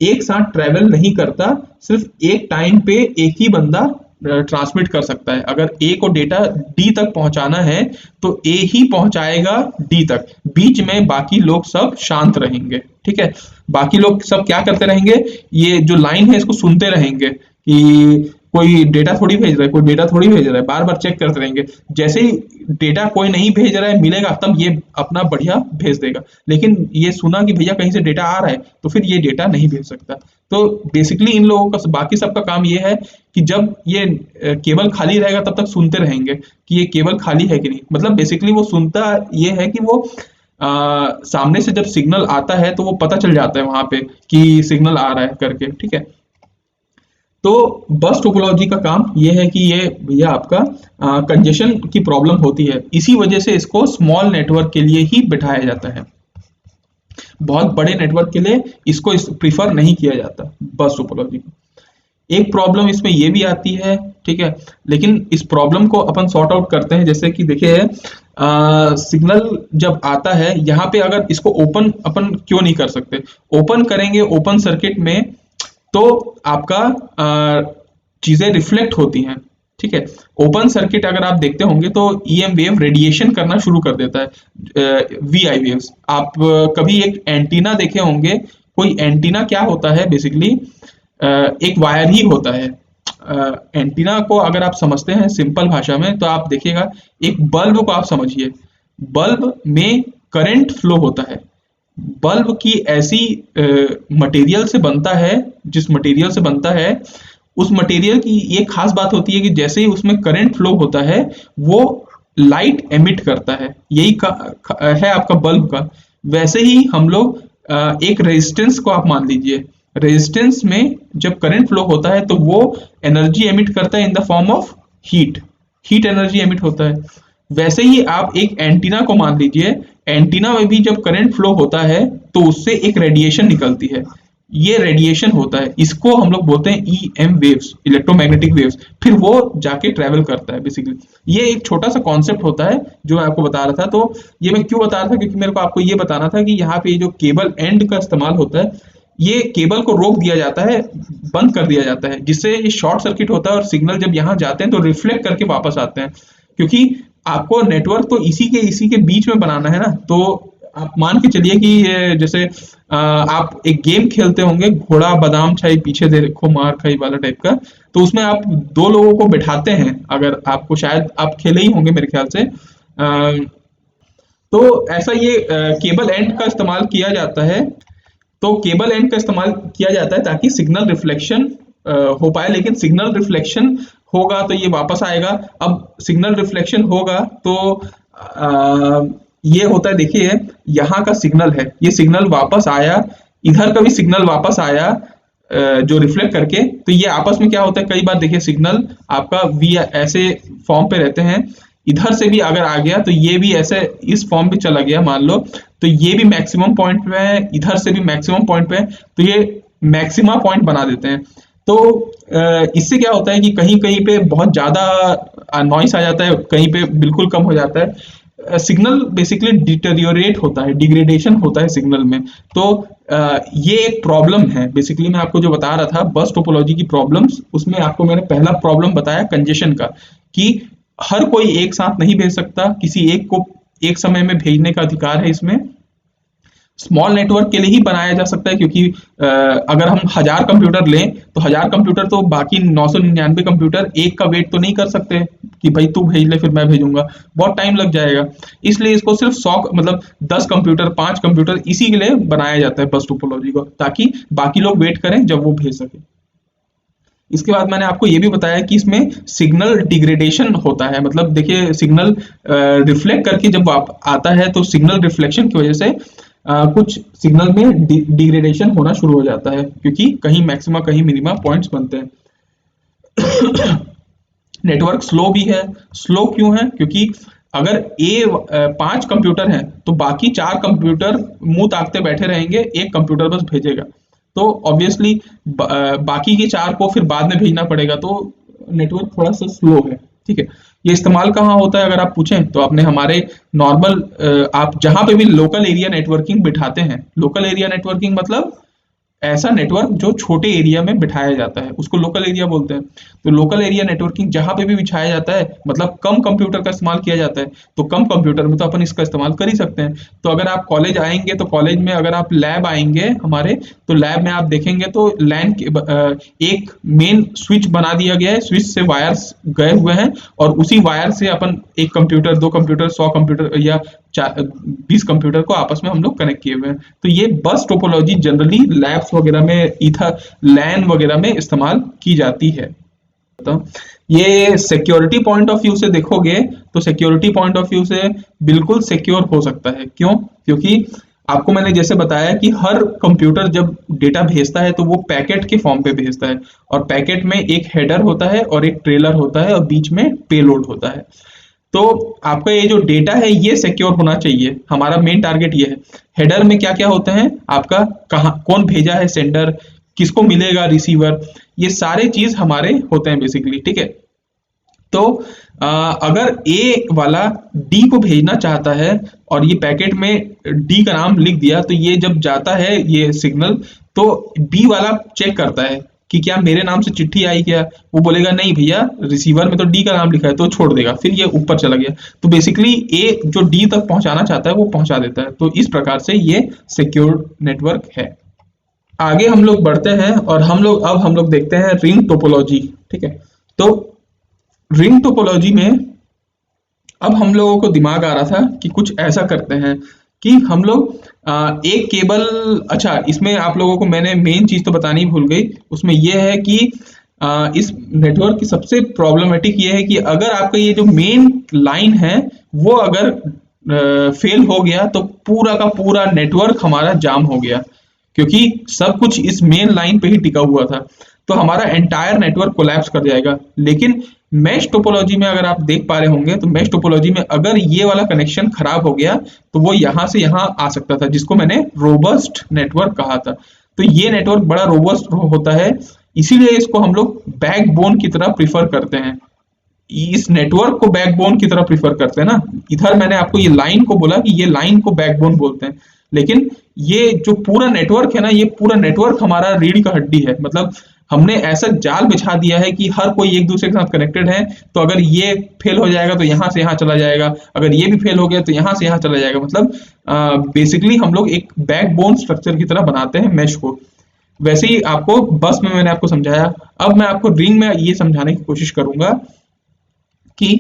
एक साथ ट्रेवल नहीं करता, सिर्फ एक टाइम पे एक ही बंदा ट्रांसमिट कर सकता है। अगर ए को डेटा डी तक पहुंचाना है तो ए ही पहुंचाएगा डी तक, बीच में बाकी लोग सब शांत रहेंगे, ठीक है। बाकी लोग सब क्या करते रहेंगे, ये जो लाइन है इसको सुनते रहेंगे कि कोई डेटा थोड़ी भेज रहा है, कोई डेटा थोड़ी भेज रहा है, बार बार चेक करते रहेंगे। जैसे ही डेटा कोई नहीं भेज रहा है मिलेगा, तब ये अपना बढ़िया भेज देगा। लेकिन ये सुना कि भैया कहीं से डेटा आ रहा है तो फिर ये डेटा नहीं भेज सकता। तो बेसिकली इन लोगों का बाकी सबका काम ये है कि जब ये केबल खाली रहेगा तब तक सुनते रहेंगे कि ये केबल खाली है कि नहीं। मतलब बेसिकली वो सुनता ये है कि वो सामने से जब सिग्नल आता है तो वो पता चल जाता है वहां पे कि सिग्नल आ रहा है करके, ठीक है। तो बस टोपोलॉजी का काम ये है कि ये भैया आपका कंजेशन की प्रॉब्लम होती है, इसी वजह से इसको स्मॉल नेटवर्क के लिए ही बिठाया जाता है। बहुत बड़े नेटवर्क के लिए इसको प्रीफर नहीं किया जाता बस टोपोलॉजी को। एक प्रॉब्लम इसमें ये भी आती है, ठीक है, लेकिन इस प्रॉब्लम को अपन सॉर्ट आउट करते हैं। जैसे कि देखिए सिग्नल जब आता है यहाँ पे, अगर इसको ओपन अपन क्यों नहीं कर सकते, ओपन करेंगे ओपन सर्किट में तो आपका चीजें रिफ्लेक्ट होती हैं, ठीक है। ओपन सर्किट अगर आप देखते होंगे तो ईएम वेव रेडिएशन करना शुरू कर देता है, वीआई वेव्स। आप कभी एक एंटीना देखे होंगे, कोई एंटीना क्या होता है बेसिकली, एक वायर ही होता है। एंटीना को अगर आप समझते हैं सिंपल भाषा में तो आप देखिएगा, एक बल्ब को आप समझिए, बल्ब में करंट फ्लो होता है। बल्ब की ऐसी मटेरियल से बनता है, जिस मटेरियल से बनता है उस मटेरियल की ये खास बात होती है कि जैसे ही उसमें करंट फ्लो होता है वो लाइट एमिट करता है, यही है आपका बल्ब का। वैसे ही हम लोग एक रेजिस्टेंस को आप मान लीजिए, रेजिस्टेंस में जब करंट फ्लो होता है तो वो एनर्जी एमिट करता है in the form of heat, heat energy emit होता है। वैसे ही आप एक एंटीना को मान लीजिए, एंटीना में भी जब करंट फ्लो होता है तो उससे एक रेडिएशन निकलती है, ये रेडिएशन होता है, इसको हम लोग बोलते हैं E M waves, electromagnetic waves. फिर वो जाके ट्रेवल करता है बेसिकली। ये एक छोटा सा कॉन्सेप्ट होता है जो मैं आपको बता रहा था। तो ये मैं क्यों बता रहा था, क्योंकि मेरे को आपको ये बताना था कि यहाँ पे जो केबल एंड का इस्तेमाल होता है, ये केबल को रोक दिया जाता है, बंद कर दिया जाता है, जिससे ये शॉर्ट सर्किट होता है और सिग्नल जब यहाँ जाते हैं तो रिफ्लेक्ट करके वापस आते हैं। क्योंकि आपको नेटवर्क तो इसी के बीच में बनाना है ना। तो आप मान के चलिए कि जैसे आप एक गेम खेलते होंगे, घोड़ा बादाम छाई पीछे देखो मार खाई वाला टाइप का, तो उसमें आप 2 लोगों को बैठाते हैं, अगर आपको, शायद आप खेले ही होंगे मेरे ख्याल से। तो ऐसा ये केबल एंड का इस्तेमाल किया जाता है। तो केबल एंड का इस्तेमाल किया जाता है ताकि सिग्नल रिफ्लेक्शन हो पाए, लेकिन सिग्नल रिफ्लेक्शन होगा तो ये वापस आएगा। अब सिग्नल रिफ्लेक्शन होगा तो ये होता है, देखिए यहाँ का सिग्नल है, ये सिग्नल वापस आया, इधर का भी सिग्नल वापस आया जो रिफ्लेक्ट करके, तो ये आपस में क्या होता है, कई बार देखिए सिग्नल आपका वी ऐसे फॉर्म पे रहते हैं, इधर से भी अगर आ गया तो ये भी ऐसे इस फॉर्म पे चला गया मान लो, तो ये भी मैक्सिमम पॉइंट पे है, इधर से भी मैक्सिमम पॉइंट पे है, तो ये मैक्सिमा पॉइंट बना देते हैं। तो इससे क्या होता है कि कहीं कहीं पे बहुत ज्यादा नॉइस आ जाता है, कहीं पे बिल्कुल कम हो जाता है। सिग्नल बेसिकली डिटेरियोरेट होता है, डिग्रेडेशन होता है सिग्नल में। तो ये एक प्रॉब्लम है बेसिकली, मैं आपको जो बता रहा था बस टोपोलॉजी की प्रॉब्लम्स, उसमें आपको मैंने पहला प्रॉब्लम बताया कंजेशन का, कि हर कोई एक साथ नहीं भेज सकता, किसी एक को एक समय में भेजने का अधिकार है इसमें। स्मॉल नेटवर्क के लिए ही बनाया जा सकता है, क्योंकि अगर हम 1000 कंप्यूटर लें तो 1000 कंप्यूटर तो बाकी 999 कंप्यूटर एक का वेट तो नहीं कर सकते कि भाई तू भेज ले फिर मैं भेजूंगा, बहुत टाइम लग जाएगा। इसलिए इसको सिर्फ 100 मतलब 10 कंप्यूटर 5 कंप्यूटर इसी के लिए बनाया जाता है बस टोपोलॉजी को, ताकि बाकी लोग वेट करें जब वो भेज सके। इसके बाद मैंने आपको ये भी बताया कि इसमें सिग्नल डिग्रेडेशन होता है, मतलब देखिए सिग्नल रिफ्लेक्ट करके जब आप आता है तो सिग्नल रिफ्लेक्शन की वजह से कुछ सिग्नल में डिग्रेडेशन होना शुरू हो जाता है, क्योंकि कहीं मैक्सिमा कहीं मिनिमा पॉइंट्स बनते हैं। नेटवर्क स्लो भी है। स्लो क्यों है? क्योंकि अगर 5 कंप्यूटर हैं तो बाकी 4 कंप्यूटर मुंह ताकते बैठे रहेंगे, एक कंप्यूटर बस भेजेगा, तो ऑब्वियसली बाकी के 4 को फिर बाद में भेजना पड़ेगा, तो नेटवर्क थोड़ा सा स्लो है। ठीक है, ये इस्तेमाल कहाँ होता है अगर आप पूछें तो आपने हमारे नॉर्मल आप जहां पे भी लोकल एरिया नेटवर्किंग बिठाते हैं, लोकल एरिया नेटवर्किंग मतलब ऐसा नेटवर्क जो छोटे एरिया में बिठाया जाता है उसको लोकल एरिया बोलते हैं। तो लोकल एरिया नेटवर्किंग जहां पे भी बिछाया जाता है मतलब कम कंप्यूटर का इस्तेमाल किया जाता है, तो कम कंप्यूटर में तो अपन इसका इस्तेमाल कर ही सकते हैं। तो अगर आप कॉलेज आएंगे तो कॉलेज में अगर आप लैब आएंगे हमारे, तो लैब में आप देखेंगे तो लैन एक मेन स्विच बना दिया गया है, स्विच से वायर्स गए हुए हैं और उसी वायर से अपन एक कंप्यूटर 2 कंप्यूटर 100 कंप्यूटर या 20 कंप्यूटर को आपस में हम लोग कनेक्ट किए हुए हैं। तो ये बस टोपोलॉजी जनरली लैब्स वगैरह में ईथर लैन वगैरह में इस्तेमाल की जाती है। तो ये सिक्योरिटी पॉइंट ऑफ व्यू से देखोगे तो सिक्योरिटी पॉइंट ऑफ व्यू से बिल्कुल सिक्योर हो सकता है। क्यों? क्योंकि आपको मैंने जैसे बताया कि हर कंप्यूटर जब डेटा भेजता है तो वो पैकेट के फॉर्म पे भेजता है, और पैकेट में एक हेडर होता है और एक ट्रेलर होता है और बीच में पेलोड होता है। तो आपका ये जो डेटा है ये सिक्योर होना चाहिए, हमारा मेन टारगेट ये है। हेडर में क्या क्या होते हैं आपका, कहाँ कौन भेजा है सेंडर, किसको मिलेगा रिसीवर, ये सारे चीज हमारे होते हैं बेसिकली। ठीक है, तो अगर ए वाला डी को भेजना चाहता है और ये पैकेट में डी का नाम लिख दिया, तो ये जब जाता है ये सिग्नल तो बी वाला चेक करता है कि क्या मेरे नाम से चिट्ठी आई क्या, वो बोलेगा नहीं भैया रिसीवर में तो डी का नाम लिखा है, तो छोड़ देगा, फिर ये ऊपर चला गया। तो बेसिकली ए जो डी तक पहुंचाना चाहता है वो पहुंचा देता है। तो इस प्रकार से ये सिक्योर नेटवर्क है। आगे हम लोग बढ़ते हैं और हम लोग देखते हैं रिंग टोपोलॉजी। ठीक है, तो रिंग टोपोलॉजी में अब हम लोगों को दिमाग आ रहा था कि कुछ ऐसा करते हैं कि हम लोग एक केबल, अच्छा इसमें आप लोगों को मैंने मेन चीज तो बतानी भूल गई, उसमें यह है कि इस नेटवर्क की सबसे प्रॉब्लमेटिक ये है कि अगर आपका ये जो मेन लाइन है वो अगर फेल हो गया तो पूरा का पूरा नेटवर्क हमारा जाम हो गया, क्योंकि सब कुछ इस मेन लाइन पे ही टिका हुआ था, तो हमारा एंटायर नेटवर्क कोलैप्स कर जाएगा। लेकिन मैश टोपोलॉजी में अगर आप देख पा रहे होंगे तो मैश टोपोलॉजी में अगर ये वाला कनेक्शन खराब हो गया तो वो यहाँ से यहाँ आ सकता था, जिसको मैंने रोबस्ट नेटवर्क कहा था। तो ये नेटवर्क बड़ा रोबस्ट होता है, इसीलिए इसको हम लोग बैकबोन की तरह प्रीफर करते हैं। इस नेटवर्क को बैकबोन की तरह प्रीफर करते हैं ना। इधर मैंने आपको ये लाइन को बोला कि ये लाइन को बैकबोन बोलते हैं, लेकिन ये जो पूरा नेटवर्क है ना, ये पूरा नेटवर्क हमारा रीढ़ का हड्डी है। मतलब हमने ऐसा जाल बिछा दिया है कि हर कोई एक दूसरे के साथ कनेक्टेड है, तो अगर ये फेल हो जाएगा तो यहाँ से यहाँ चला जाएगा, अगर ये भी फेल हो गया तो यहाँ से यहाँ चला जाएगा। मतलब बेसिकली हम लोग एक बैकबोन स्ट्रक्चर की तरह बनाते हैं मैश को। वैसे ही आपको बस में मैंने आपको समझाया, अब मैं आपको रिंग में ये समझाने की कोशिश करूंगा कि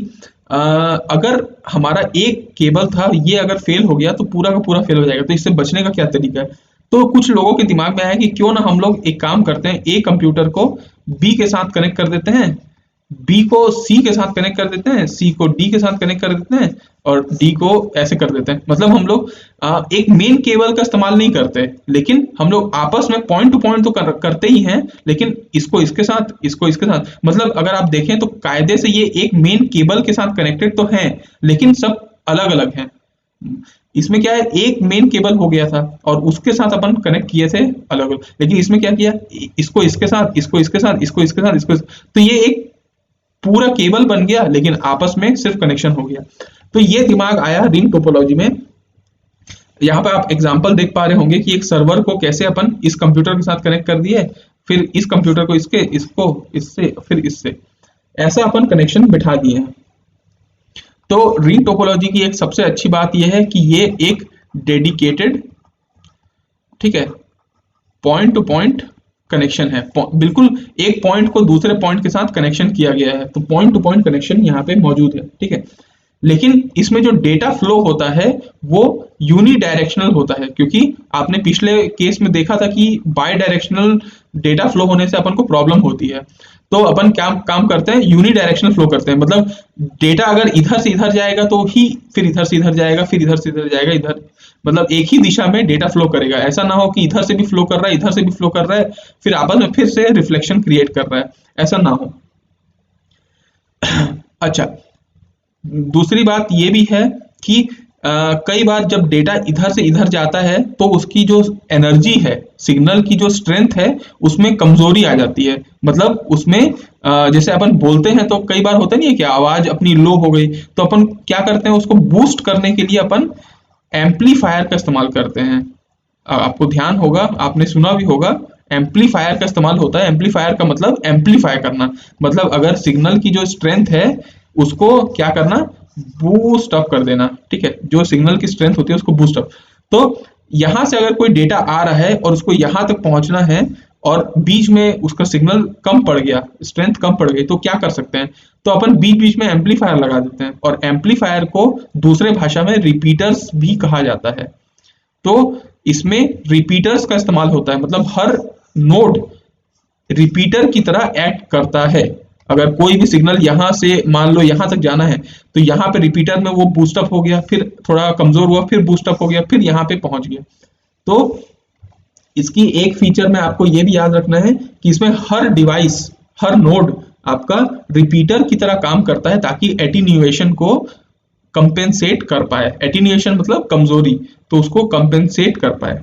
अगर हमारा एक केबल था ये अगर फेल हो गया तो पूरा का पूरा फेल हो जाएगा, तो इससे बचने का क्या तरीका है। तो कुछ लोगों के दिमाग में आया कि क्यों ना हम लोग एक काम करते हैं, ए कंप्यूटर को बी के साथ कनेक्ट कर देते हैं, बी को सी के साथ कनेक्ट कर देते हैं, सी को डी के साथ कनेक्ट कर देते हैं और डी को ऐसे कर देते हैं। मतलब हम लोग एक मेन केबल का इस्तेमाल नहीं करते, लेकिन हम लोग आपस में पॉइंट टू पॉइंट तो करते ही हैं, लेकिन इसको इसके साथ इसको इसके साथ, मतलब अगर आप देखें तो कायदे से ये एक मेन केबल के साथ कनेक्टेड तो हैं, लेकिन सब अलग अलग हैं। इसमें क्या है, एक मेन केबल हो गया था और उसके साथ अपन कनेक्ट किए थे अलग अलग, लेकिन इसमें क्या किया, इसको इसके साथ इसको इसके साथ इसको इसके साथ इसको, तो ये एक पूरा केबल बन गया लेकिन आपस में सिर्फ कनेक्शन हो गया। तो ये दिमाग आया रिंग टोपोलॉजी में। यहाँ पे आप एग्जांपल देख पा रहे होंगे कि एक सर्वर को कैसे अपन इस कंप्यूटर के साथ कनेक्ट कर दिए, फिर इस कंप्यूटर को इसको इससे फिर इससे, ऐसा अपन कनेक्शन बिठा दिए हैं। तो रिंग टोपोलॉजी की एक सबसे अच्छी बात यह है कि ये एक डेडिकेटेड, ठीक है, पॉइंट टू पॉइंट कनेक्शन है। बिल्कुल एक पॉइंट को दूसरे पॉइंट के साथ कनेक्शन किया गया है, तो पॉइंट टू पॉइंट कनेक्शन यहाँ पे मौजूद है, ठीक है। लेकिन इसमें जो डेटा फ्लो होता है वो यूनी डायरेक्शनल होता है, क्योंकि आपने पिछले केस में देखा था कि बाई डायरेक्शनल डेटा फ्लो होने से अपन को प्रॉब्लम होती है। तो अपन क्या काम करते हैं, यूनी डायरेक्शनल फ्लो करते हैं, मतलब डेटा अगर इधर से इधर जाएगा तो ही फिर इधर से इधर जाएगा, फिर इधर से इधर जाएगा, इधर मतलब एक ही दिशा में डेटा फ्लो करेगा। ऐसा ना हो कि इधर से भी फ्लो कर रहा है, इधर से भी फ्लो कर रहा है, फिर आपस में फिर से रिफ्लेक्शन क्रिएट कर रहा है, ऐसा ना हो। अच्छा, दूसरी बात ये भी है कि कई बार जब डेटा इधर से इधर जाता है तो उसकी जो एनर्जी है, सिग्नल की जो स्ट्रेंथ है, उसमें कमजोरी आ जाती है। मतलब उसमें जैसे अपन बोलते हैं तो कई बार होता नहीं है कि आवाज अपनी लो हो गई, तो अपन क्या करते हैं, उसको बूस्ट करने के लिए अपन एम्पलीफायर का इस्तेमाल करते हैं। आपको ध्यान होगा, आपने सुना भी होगा, एम्पलीफायर का इस्तेमाल होता है। एम्पलीफायर का मतलब एम्पलीफाई करना, मतलब अगर सिग्नल की जो स्ट्रेंथ है उसको क्या करना, बूस्ट अप कर देना, ठीक है, जो सिग्नल की स्ट्रेंथ होती है उसको बूस्ट अप। तो यहां से अगर कोई डेटा आ रहा है और उसको यहां तक पहुंचना है और बीच में उसका सिग्नल कम पड़ गया, स्ट्रेंथ कम पड़ गई, तो क्या कर सकते हैं, तो अपन बीच बीच में एम्पलीफायर लगा देते हैं, और एम्पलीफायर को दूसरे भाषा में रिपीटर्स भी कहा जाता है। तो इसमें रिपीटर्स का इस्तेमाल होता है, मतलब हर नोड रिपीटर की तरह एक्ट करता है। अगर कोई भी सिग्नल यहां से मान लो यहां तक जाना है, तो यहाँ पे रिपीटर में वो बूस्टअप हो गया, फिर थोड़ा कमजोर हुआ, फिर बूस्टअप हो गया, फिर यहाँ पे पहुंच गया। तो इसकी एक फीचर में आपको ये भी याद रखना है कि इसमें हर डिवाइस, हर नोड आपका रिपीटर की तरह काम करता है, ताकि एटीन्यूएशन को कंपेंसेट कर पाए। एटीन्यूएशन मतलब कमजोरी, तो उसको कंपेंसेट कर पाए।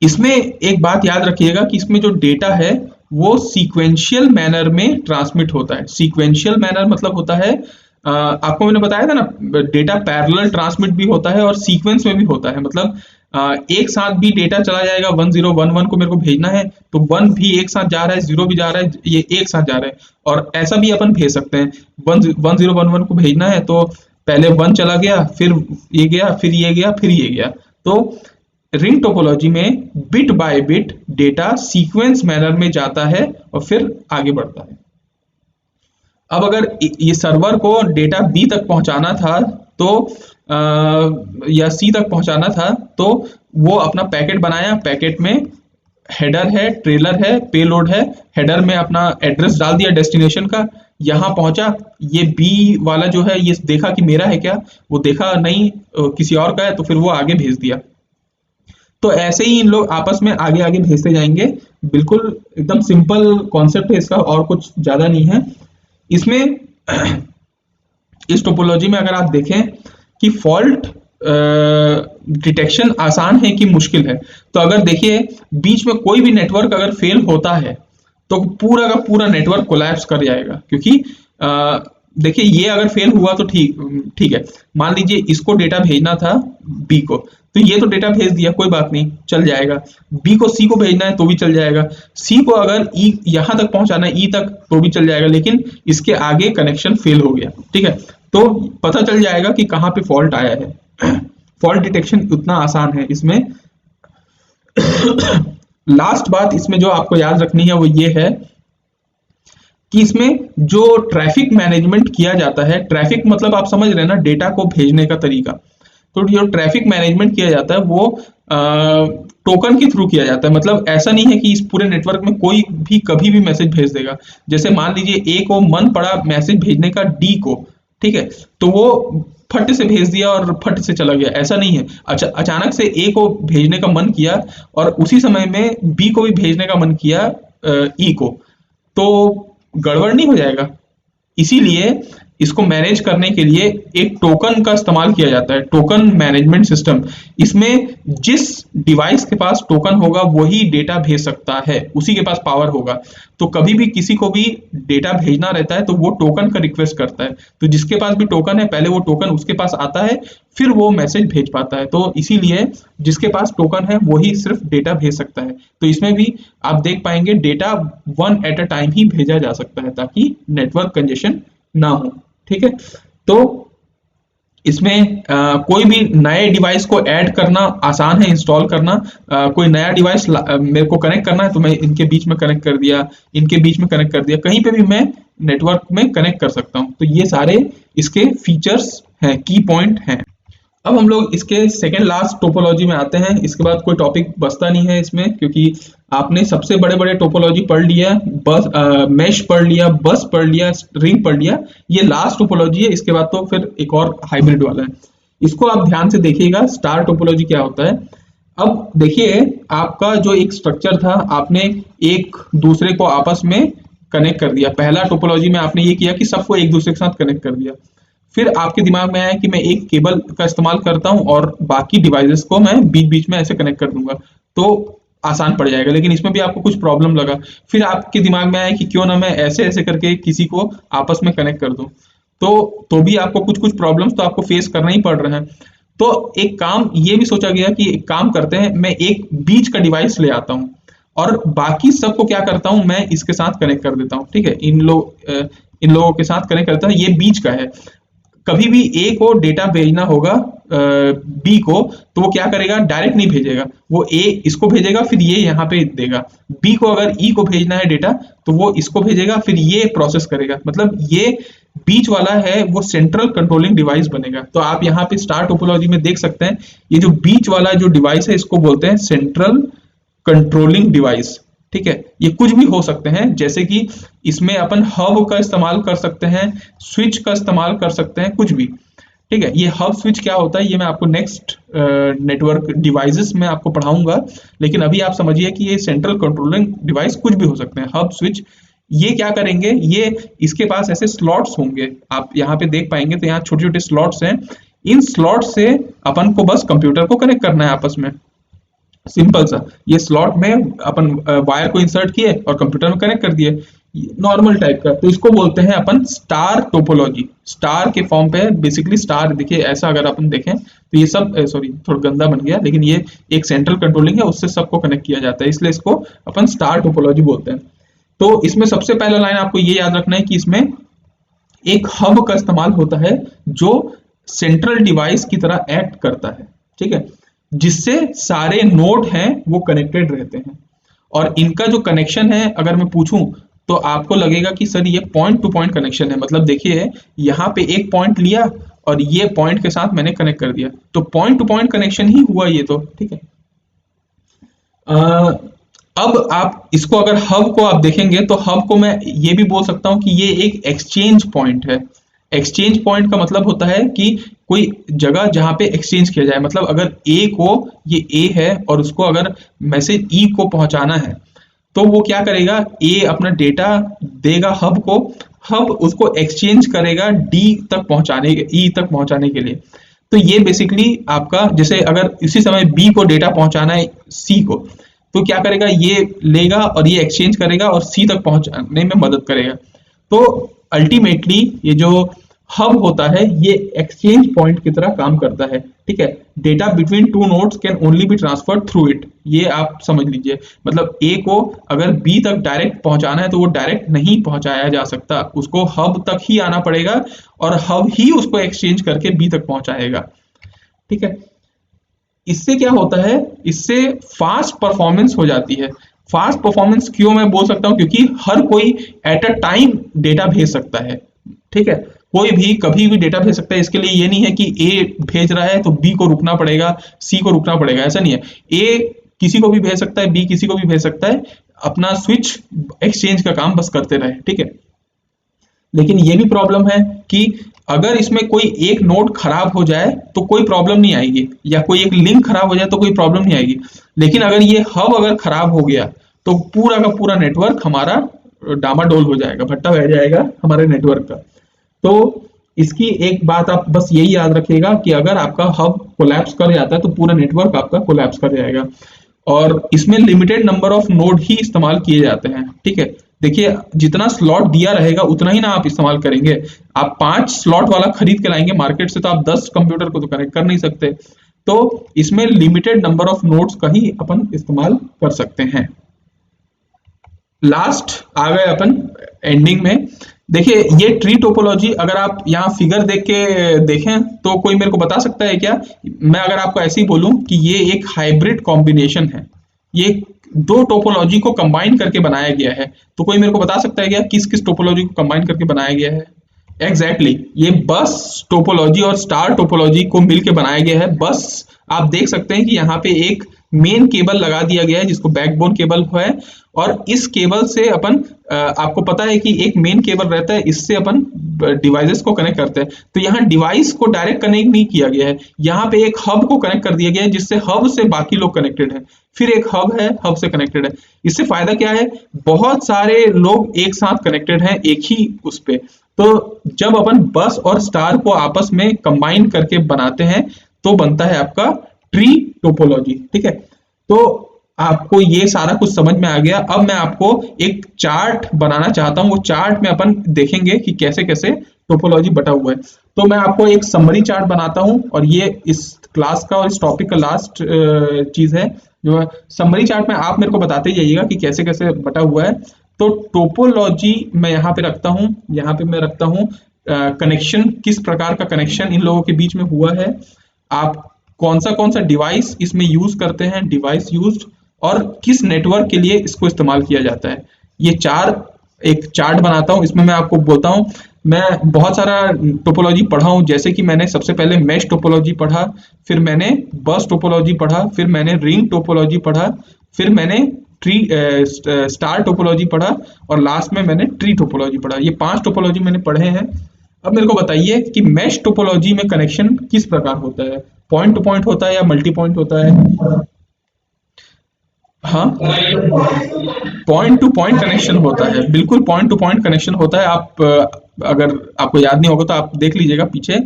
इसमें एक बात याद रखिएगा कि इसमें जो डेटा है वो सीक्वेंशियल मैनर में ट्रांसमिट होता है। सीक्वेंशियल मैनर मतलब होता है, आपको मैंने बताया था ना, डेटा पैरेलल ट्रांसमिट भी होता है और सीक्वेंस में भी होता है। मतलब एक साथ भी डेटा चला जाएगा, 1011 को मेरे को भेजना है तो 1 भी एक साथ जा रहा है, 0 भी जा रहा है, ये एक साथ जा रहा है। और ऐसा भी अपन भेज सकते हैं, 1011 को भेजना है तो पहले 1 चला गया, फिर ये गया, फिर ये गया, फिर ये गया। तो रिंग टोपोलॉजी में bit by bit data sequence manner में जाता है और फिर आगे बढ़ता है। अब अगर ये सर्वर को डेटा बी तक पहुंचाना था तो या सी तक पहुंचाना था, तो वो अपना पैकेट बनाया, पैकेट में हेडर है, ट्रेलर है, पेलोड है। हेडर में अपना एड्रेस डाल दिया डेस्टिनेशन का, यहाँ पहुंचा, ये बी वाला जो है ये देखा कि मेरा है क्या, वो देखा नहीं किसी और का है, तो फिर वो आगे भेज दिया। तो ऐसे ही इन लोग आपस में आगे आगे भेजते जाएंगे। बिल्कुल एकदम सिंपल कॉन्सेप्ट है इसका, और कुछ ज्यादा नहीं है इसमें। इस टोपोलॉजी में अगर आप देखें कि फॉल्ट डिटेक्शन आसान है कि मुश्किल है, तो अगर देखिए बीच में कोई भी नेटवर्क अगर फेल होता है तो पूरा का पूरा नेटवर्क कोलैप्स कर जाएगा। क्योंकि देखिए ये अगर फेल हुआ तो ठीक ठीक है, मान लीजिए इसको डेटा भेजना था बी को, तो ये तो डेटा भेज दिया, कोई बात नहीं, चल जाएगा। बी को सी को भेजना है तो भी चल जाएगा, सी को अगर ई यहां तक पहुंचाना है ई तक तो भी चल जाएगा, लेकिन इसके आगे कनेक्शन फेल हो गया, ठीक है। तो पता चल जाएगा कि कहाँ पे फॉल्ट आया है। फॉल्ट डिटेक्शन उतना आसान है इसमें। लास्ट बात इसमें जो आपको याद रखनी है वो ये है कि इसमें जो ट्रैफिक मैनेजमेंट किया जाता है, ट्रैफिक मतलब आप समझ रहे हैं ना, डेटा को भेजने का तरीका। तो जो ट्रैफिक मैनेजमेंट किया जाता है वो टोकन के थ्रू किया जाता है। मतलब ऐसा नहीं है कि इस पूरे नेटवर्क में कोई भी कभी भी मैसेज भेज देगा। जैसे मान लीजिए ए को मन पड़ा मैसेज भेजने का डी को, ठीक है, तो वो फट से भेज दिया और फट से चला गया, ऐसा नहीं है। अच्छा, अचानक से ए को भेजने का मन किया और उसी समय में बी को भी भेजने का मन किया ई को, तो गड़बड़ नहीं हो जाएगा। इसीलिए इसको मैनेज करने के लिए एक टोकन का इस्तेमाल किया जाता है, टोकन मैनेजमेंट सिस्टम। इसमें जिस डिवाइस के पास टोकन होगा वही डेटा भेज सकता है, उसी के पास पावर होगा। तो कभी भी किसी को भी डेटा भेजना रहता है तो वो टोकन का रिक्वेस्ट करता है, तो जिसके पास भी टोकन है पहले वो टोकन उसके पास आता है, फिर वो मैसेज भेज पाता है। तो इसीलिए जिसके पास टोकन है वही सिर्फ डेटा भेज सकता है। तो इसमें भी आप देख पाएंगे डेटा 1 एट अ टाइम ही भेजा जा सकता है, ताकि नेटवर्क कंजेशन ना हो, ठीक है। तो इसमें कोई भी नए डिवाइस को ऐड करना आसान है, इंस्टॉल करना। कोई नया डिवाइस मेरे को कनेक्ट करना है तो मैं इनके बीच में कनेक्ट कर दिया, इनके बीच में कनेक्ट कर दिया, कहीं पे भी मैं नेटवर्क में कनेक्ट कर सकता हूँ। तो ये सारे इसके फीचर्स हैं, की पॉइंट हैं। अब हम लोग इसके सेकेंड लास्ट टोपोलॉजी में आते हैं। इसके बाद कोई टॉपिक बचता नहीं है इसमें, क्योंकि आपने सबसे बड़े बड़े टोपोलॉजी पढ़ लिया, बस मेश पढ़ लिया, बस पढ़ लिया, रिंग पढ़ लिया। ये लास्ट टोपोलॉजी है, इसके बाद तो फिर एक और हाइब्रिड वाला है। इसको आप ध्यान से देखिएगा, स्टार टोपोलॉजी क्या होता है। अब देखिए, आपका जो एक स्ट्रक्चर था, आपने एक दूसरे को आपस में कनेक्ट कर दिया। पहला टोपोलॉजी में आपने ये किया कि सबको एक दूसरे के साथ कनेक्ट कर दिया। फिर आपके दिमाग में आया कि मैं एक केबल का इस्तेमाल करता हूं और बाकी डिवाइसेस को मैं बीच बीच में ऐसे कनेक्ट कर दूंगा, तो आसान पड़ जाएगा। लेकिन इसमें भी आपको कुछ प्रॉब्लम लगा। फिर आपके दिमाग में आया कि क्यों ना मैं ऐसे ऐसे करके किसी को आपस में कनेक्ट कर दूं, तो भी आपको कुछ कुछ प्रॉब्लम्स तो आपको फेस करना ही पड़ रहे हैं। तो एक काम ये भी सोचा गया कि एक काम करते हैं, मैं एक बीच का डिवाइस ले आता हूँ और बाकी सबको क्या करता हूँ, मैं इसके साथ कनेक्ट कर देता हूँ। ठीक है, इन लोगों के साथ कनेक्ट करता हूँ, ये बीच का है। कभी भी ए को डेटा भेजना होगा बी को, तो वो क्या करेगा, डायरेक्ट नहीं भेजेगा, वो ए इसको भेजेगा, फिर ये यहाँ पे देगा। बी को अगर ई को भेजना है डेटा, तो वो इसको भेजेगा, फिर ये प्रोसेस करेगा। मतलब ये बीच वाला है वो सेंट्रल कंट्रोलिंग डिवाइस बनेगा। तो आप यहाँ पे स्टार टोपोलॉजी में देख सकते हैं, ये जो बीच वाला जो डिवाइस है इसको बोलते हैं सेंट्रल कंट्रोलिंग डिवाइस। ठीक है, ये कुछ भी हो सकते हैं, जैसे कि इसमें अपन हब का इस्तेमाल कर सकते हैं, स्विच का इस्तेमाल कर सकते हैं, कुछ भी। ठीक है, ये हब स्विच क्या होता है ये मैं आपको नेक्स्ट नेटवर्क डिवाइसेस में आपको पढ़ाऊंगा। लेकिन अभी आप समझिए कि ये सेंट्रल कंट्रोलिंग डिवाइस कुछ भी हो सकते हैं। हब स्विच ये क्या करेंगे, ये इसके पास ऐसे स्लॉट्स होंगे, आप यहाँ पे देख पाएंगे, तो यहाँ छोटे छोटे स्लॉट्स हैं। इन स्लॉट से अपन को बस कंप्यूटर को कनेक्ट करना है आपस में, सिंपल सा। ये स्लॉट में अपन वायर को इंसर्ट किए और कंप्यूटर में कनेक्ट कर दिए, नॉर्मल टाइप का। तो इसको बोलते हैं अपन स्टार टोपोलॉजी। स्टार के फॉर्म पे बेसिकली स्टार, देखिए ऐसा अगर अपन देखें तो ये सब, सॉरी थोड़ा गंदा बन गया, लेकिन ये एक सेंट्रल कंट्रोलिंग है, उससे सबको कनेक्ट किया जाता है, इसलिए इसको अपन स्टार टोपोलॉजी बोलते हैं। तो इसमें सबसे पहला लाइन आपको ये याद रखना है कि इसमें एक हब का इस्तेमाल होता है जो सेंट्रल डिवाइस की तरह एक्ट करता है। ठीक है, जिससे सारे नोड हैं वो कनेक्टेड रहते हैं। और इनका जो कनेक्शन है, अगर मैं पूछूं तो आपको लगेगा कि सर ये पॉइंट टू पॉइंट कनेक्शन है। मतलब देखिए, यहाँ पे एक पॉइंट लिया और ये पॉइंट के साथ मैंने कनेक्ट कर दिया, तो पॉइंट टू पॉइंट कनेक्शन ही हुआ ये तो। ठीक है, अब आप इसको अगर हब को आप देखेंगे तो हब को मैं ये भी बोल सकता हूं कि ये एक एक्सचेंज पॉइंट है। एक्सचेंज पॉइंट का मतलब होता है कि कोई जगह जहां पे एक्सचेंज किया जाए। मतलब अगर ए को, ये ए है और उसको अगर मैसेज ई को पहुंचाना है, तो वो क्या करेगा, ए अपना डेटा देगा हब को, हब उसको एक्सचेंज करेगा डी तक पहुंचाने, ई तक पहुंचाने के लिए। तो ये बेसिकली आपका, जैसे अगर इसी समय बी को डेटा पहुंचाना है सी को, तो क्या करेगा, ये लेगा और ये एक्सचेंज करेगा और सी तक पहुंचाने में मदद करेगा। तो अल्टीमेटली ये जो हब होता है ये एक्सचेंज पॉइंट की तरह काम करता है। ठीक है, data between two nodes can only be transferred through it, ये आप समझ लीजिए। मतलब ए को अगर बी तक डायरेक्ट पहुंचाना है तो वो डायरेक्ट नहीं पहुंचाया जा सकता, उसको हब तक ही आना पड़ेगा और हब ही उसको एक्सचेंज करके बी तक पहुंचाएगा। ठीक है, इससे क्या होता है, इससे फास्ट परफॉर्मेंस हो जाती है। फास्ट परफॉर्मेंस क्यों मैं बोल सकता हूं, क्योंकि हर कोई एट अ टाइम डेटा भेज सकता है। ठीक है, कोई भी कभी भी डेटा भेज सकता है। इसके लिए ये नहीं है कि ए भेज रहा है तो बी को रुकना पड़ेगा, सी को रुकना पड़ेगा, ऐसा नहीं है। ए किसी को भी भेज सकता है, बी किसी को भी भेज सकता है, अपना स्विच एक्सचेंज का काम बस करते रहे। ठीक है, लेकिन ये भी प्रॉब्लम है कि अगर इसमें कोई एक नोड खराब हो जाए तो कोई प्रॉब्लम नहीं आएगी, या कोई एक लिंक खराब हो जाए तो कोई प्रॉब्लम नहीं आएगी। लेकिन अगर ये हब अगर खराब हो गया तो पूरा का पूरा नेटवर्क हमारा डामाडोल हो जाएगा, भट्टा बह जाएगा हमारे नेटवर्क का। तो इसकी एक बात आप बस यही याद रखिएगा कि अगर आपका हब कोलैप्स कर जाता है तो पूरा नेटवर्क आपका कोलैप्स कर जाएगा। और इसमें लिमिटेड नंबर ऑफ नोड ही इस्तेमाल किए जाते हैं। ठीक है, देखिए जितना स्लॉट दिया रहेगा उतना ही ना आप इस्तेमाल करेंगे। आप 5 स्लॉट वाला खरीद के लाएंगे मार्केट से, तो आप 10 कंप्यूटर को तो कनेक्ट कर नहीं सकते। तो इसमें लिमिटेड नंबर ऑफ नोड्स का ही अपन इस्तेमाल कर सकते हैं। लास्ट आ गए अपन एंडिंग में। देखिए ये ट्री टोपोलॉजी, अगर आप यहाँ फिगर देख के देखें तो कोई मेरे को बता सकता है क्या? मैं अगर आपको ऐसे ही बोलूं कि ये एक हाइब्रिड कॉम्बिनेशन है, ये दो टोपोलॉजी को कंबाइन करके बनाया गया है, तो कोई मेरे को बता सकता है क्या किस किस टोपोलॉजी को कंबाइन करके बनाया गया है? एग्जैक्टली exactly, ये बस टोपोलॉजी और स्टार टोपोलॉजी को मिलके बनाया गया है। बस आप देख सकते हैं कि यहाँ पे एक मेन केबल लगा दिया गया है जिसको बैकबोन केबल है, और इस केबल से अपन आपको पता है कि एक मेन केबल रहता है, इससे अपन डिवाइसेस को कनेक्ट करते हैं। तो यहाँ डिवाइस को डायरेक्ट कनेक्ट नहीं किया गया है, यहाँ पे एक हब को कनेक्ट कर दिया गया है जिससे हब से बाकी लोग कनेक्टेड है, फिर एक हब है, हब से कनेक्टेड है। इससे फायदा क्या है? बहुत सारे लोग एक साथ कनेक्टेड हैं एक ही उस पे। तो जब अपन बस और स्टार को आपस में कंबाइन करके बनाते हैं तो बनता है आपका ट्री टोपोलॉजी। ठीक है, तो आपको ये सारा कुछ समझ में आ गया। अब मैं आपको एक चार्ट बनाना चाहता हूँ, वो चार्ट में अपन देखेंगे कि कैसे कैसे टोपोलॉजी बटा हुआ है। तो मैं आपको एक समरी चार्ट बनाता हूँ, और ये इस क्लास का और इस टॉपिक का लास्ट चीज है जो समरी चार्ट में आप मेरे को बताते जाइएगा कि कैसे कैसे बटा हुआ है। तो टोपोलॉजी मैं यहाँ पे रखता हूँ, यहाँ पे मैं रखता हूँ कनेक्शन, किस प्रकार का कनेक्शन इन लोगों के बीच में हुआ है, आप कौन सा डिवाइस इसमें यूज करते हैं, डिवाइस यूज्ड, और किस नेटवर्क के लिए इसको इस्तेमाल किया जाता है। ये एक चार्ट बनाता हूँ, इसमें मैं आपको बोलता हूँ मैं बहुत सारा टोपोलॉजी पढ़ा हूँ। जैसे कि मैंने सबसे पहले मैश टोपोलॉजी पढ़ा, फिर मैंने बस टोपोलॉजी पढ़ा, फिर मैंने रिंग टोपोलॉजी पढ़ा, फिर मैंने ट्री स्टार टोपोलॉजी पढ़ा, और लास्ट में मैंने ट्री टोपोलॉजी पढ़ा। ये 5 टोपोलॉजी मैंने पढ़े हैं। अब मेरे को बताइए कि मैश टोपोलॉजी में कनेक्शन किस प्रकार होता है, पॉइंट टू पॉइंट होता है या मल्टी पॉइंट होता है? हाँ, पॉइंट टू पॉइंट कनेक्शन होता है, बिल्कुल पॉइंट टू पॉइंट कनेक्शन होता है। आप अगर आपको याद नहीं होगा तो आप देख लीजिएगा पीछे,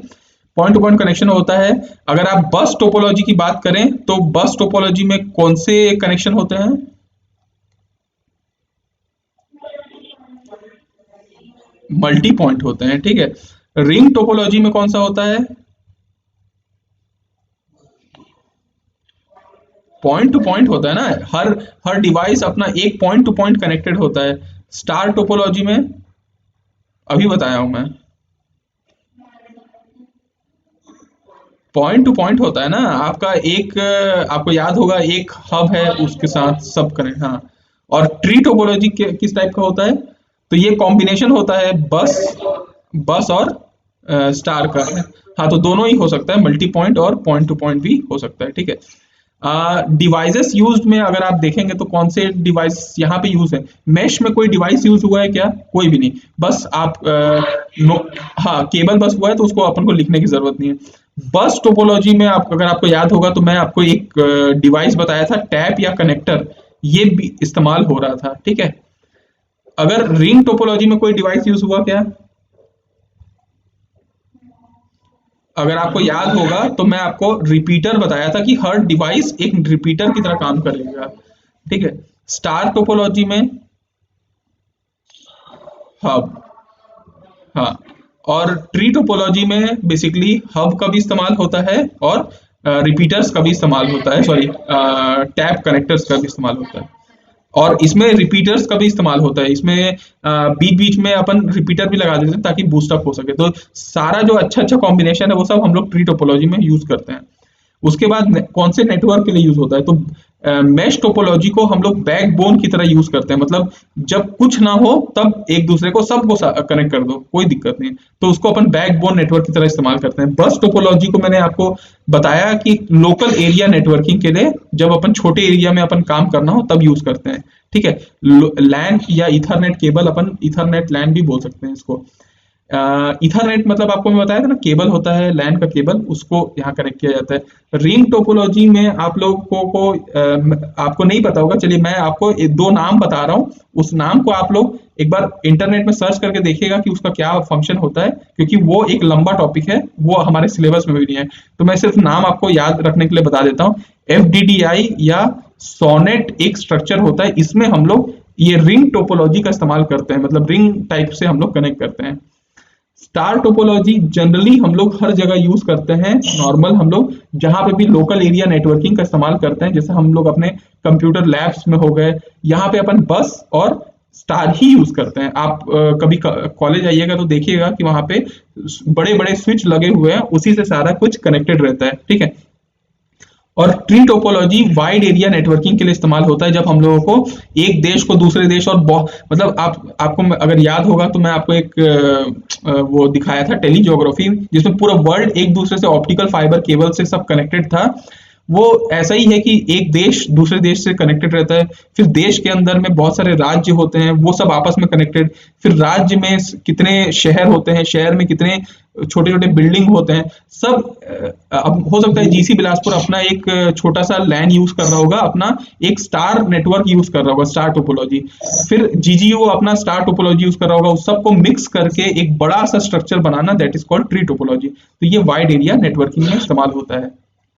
पॉइंट टू पॉइंट कनेक्शन होता है। अगर आप बस टोपोलॉजी की बात करें तो बस टोपोलॉजी में कौन से कनेक्शन होते हैं? मल्टी पॉइंट होते हैं। ठीक है, रिंग टोपोलॉजी में कौन सा होता है? पॉइंट टू पॉइंट होता है ना, हर हर डिवाइस अपना एक पॉइंट टू पॉइंट कनेक्टेड होता है। स्टार टोपोलॉजी में अभी बताया हूं मैं, पॉइंट टू पॉइंट होता है ना, आपका एक आपको याद होगा एक हब है उसके साथ सब कनेक्ट। हाँ, और ट्री टोपोलॉजी किस टाइप का होता है? तो ये कॉम्बिनेशन होता है बस और स्टार का। हाँ, तो दोनों ही हो सकता है, मल्टी पॉइंट और पॉइंट टू पॉइंट भी हो सकता है। ठीक है, डिवाइसेस यूज्ड में अगर आप देखेंगे तो कौन से डिवाइस यहाँ पे यूज है? मैश में कोई डिवाइस यूज हुआ है क्या? कोई भी नहीं, बस आप हाँ, केबल बस हुआ है तो उसको अपन को लिखने की जरूरत नहीं है। बस टोपोलॉजी में आप अगर आपको याद होगा तो मैं आपको एक डिवाइस बताया था, टैप या कनेक्टर, ये भी इस्तेमाल हो रहा था। ठीक है, अगर रिंग टोपोलॉजी में कोई डिवाइस यूज हुआ क्या? अगर आपको याद होगा तो मैं आपको रिपीटर बताया था कि हर डिवाइस एक रिपीटर की तरह काम करेगा। ठीक है, स्टार टोपोलॉजी में हब, हाँ, और ट्री टोपोलॉजी में बेसिकली हब का भी इस्तेमाल होता है और रिपीटर्स का भी इस्तेमाल होता है, सॉरी टैप कनेक्टर्स का भी इस्तेमाल होता है, और इसमें रिपीटर्स का भी इस्तेमाल होता है। इसमें बीच बीच में अपन रिपीटर भी लगा देते हैं ताकि बूस्ट अप हो सके। तो सारा जो अच्छा अच्छा कॉम्बिनेशन है वो सब हम लोग ट्री टोपोलॉजी में यूज करते हैं। उसके बाद कौन से नेटवर्क के लिए यूज होता है? तो मैश टोपोलॉजी को हम लोग बैकबोन की तरह यूज करते हैं, मतलब जब कुछ ना हो तब एक दूसरे को सबको कनेक्ट कर दो, कोई दिक्कत नहीं, तो उसको अपन बैकबोन नेटवर्क की तरह इस्तेमाल करते हैं। बस टोपोलॉजी को मैंने आपको बताया कि लोकल एरिया नेटवर्किंग के लिए, जब अपन छोटे एरिया में अपन काम करना हो तब यूज करते हैं। ठीक है, लैन या इथरनेट केबल, अपन इथरनेट लैन भी बोल सकते हैं इसको। इथरनेट मतलब आपको मैं बताया था ना, केबल होता है लैन का केबल, उसको यहाँ कनेक्ट किया जाता है। रिंग टोपोलॉजी में आप लोगों को आपको नहीं पता होगा, चलिए मैं आपको दो नाम बता रहा हूँ, उस नाम को आप लोग एक बार इंटरनेट में सर्च करके देखिएगा कि उसका क्या फंक्शन होता है, क्योंकि वो एक लंबा टॉपिक है, वो हमारे सिलेबस में भी नहीं है। तो मैं सिर्फ नाम आपको याद रखने के लिए बता देता हूँ। FDDI या सोनेट एक स्ट्रक्चर होता है, इसमें हम लोग ये रिंग टोपोलॉजी का इस्तेमाल करते हैं, मतलब रिंग टाइप से हम लोग कनेक्ट करते हैं। स्टार टोपोलॉजी जनरली हम लोग हर जगह यूज करते हैं, नॉर्मल हम लोग जहां पे भी लोकल एरिया नेटवर्किंग का इस्तेमाल करते हैं, जैसे हम लोग अपने कंप्यूटर लैब्स में हो गए, यहाँ पे अपन बस और स्टार ही यूज करते हैं। आप कभी कॉलेज आइएगा तो देखिएगा कि वहां पे बड़े बड़े स्विच लगे हुए हैं, उसी से सारा कुछ कनेक्टेड रहता है, ठीक है। और tree topology wide area networking के लिए इस्तेमाल होता है, जब हम लोगों को एक देश को दूसरे देश और मतलब आपको अगर याद होगा तो मैं आपको एक वो दिखाया था टेली ज्योग्राफी, जिसमें पूरा वर्ल्ड एक दूसरे से ऑप्टिकल फाइबर केबल से सब कनेक्टेड था। वो ऐसा ही है कि एक देश दूसरे देश से कनेक्टेड रहता है, फिर देश के अंदर में बहुत सारे राज्य होते हैं, वो सब आपस में कनेक्टेड, फिर राज्य में कितने शहर होते हैं, शहर में कितने छोटे छोटे बिल्डिंग होते हैं, सब अब हो सकता है जीसी बिलासपुर अपना एक छोटा सा लैन यूज कर रहा होगा, अपना एक स्टार नेटवर्क यूज कर रहा होगा, स्टार टोपोलॉजी, फिर जीजीओ अपना स्टार टोपोलॉजी यूज कर रहा होगा, उस सबको मिक्स करके एक बड़ा सा structure banana, that is called tree topology. तो ये वाइड एरिया नेटवर्किंग में इस्तेमाल होता है।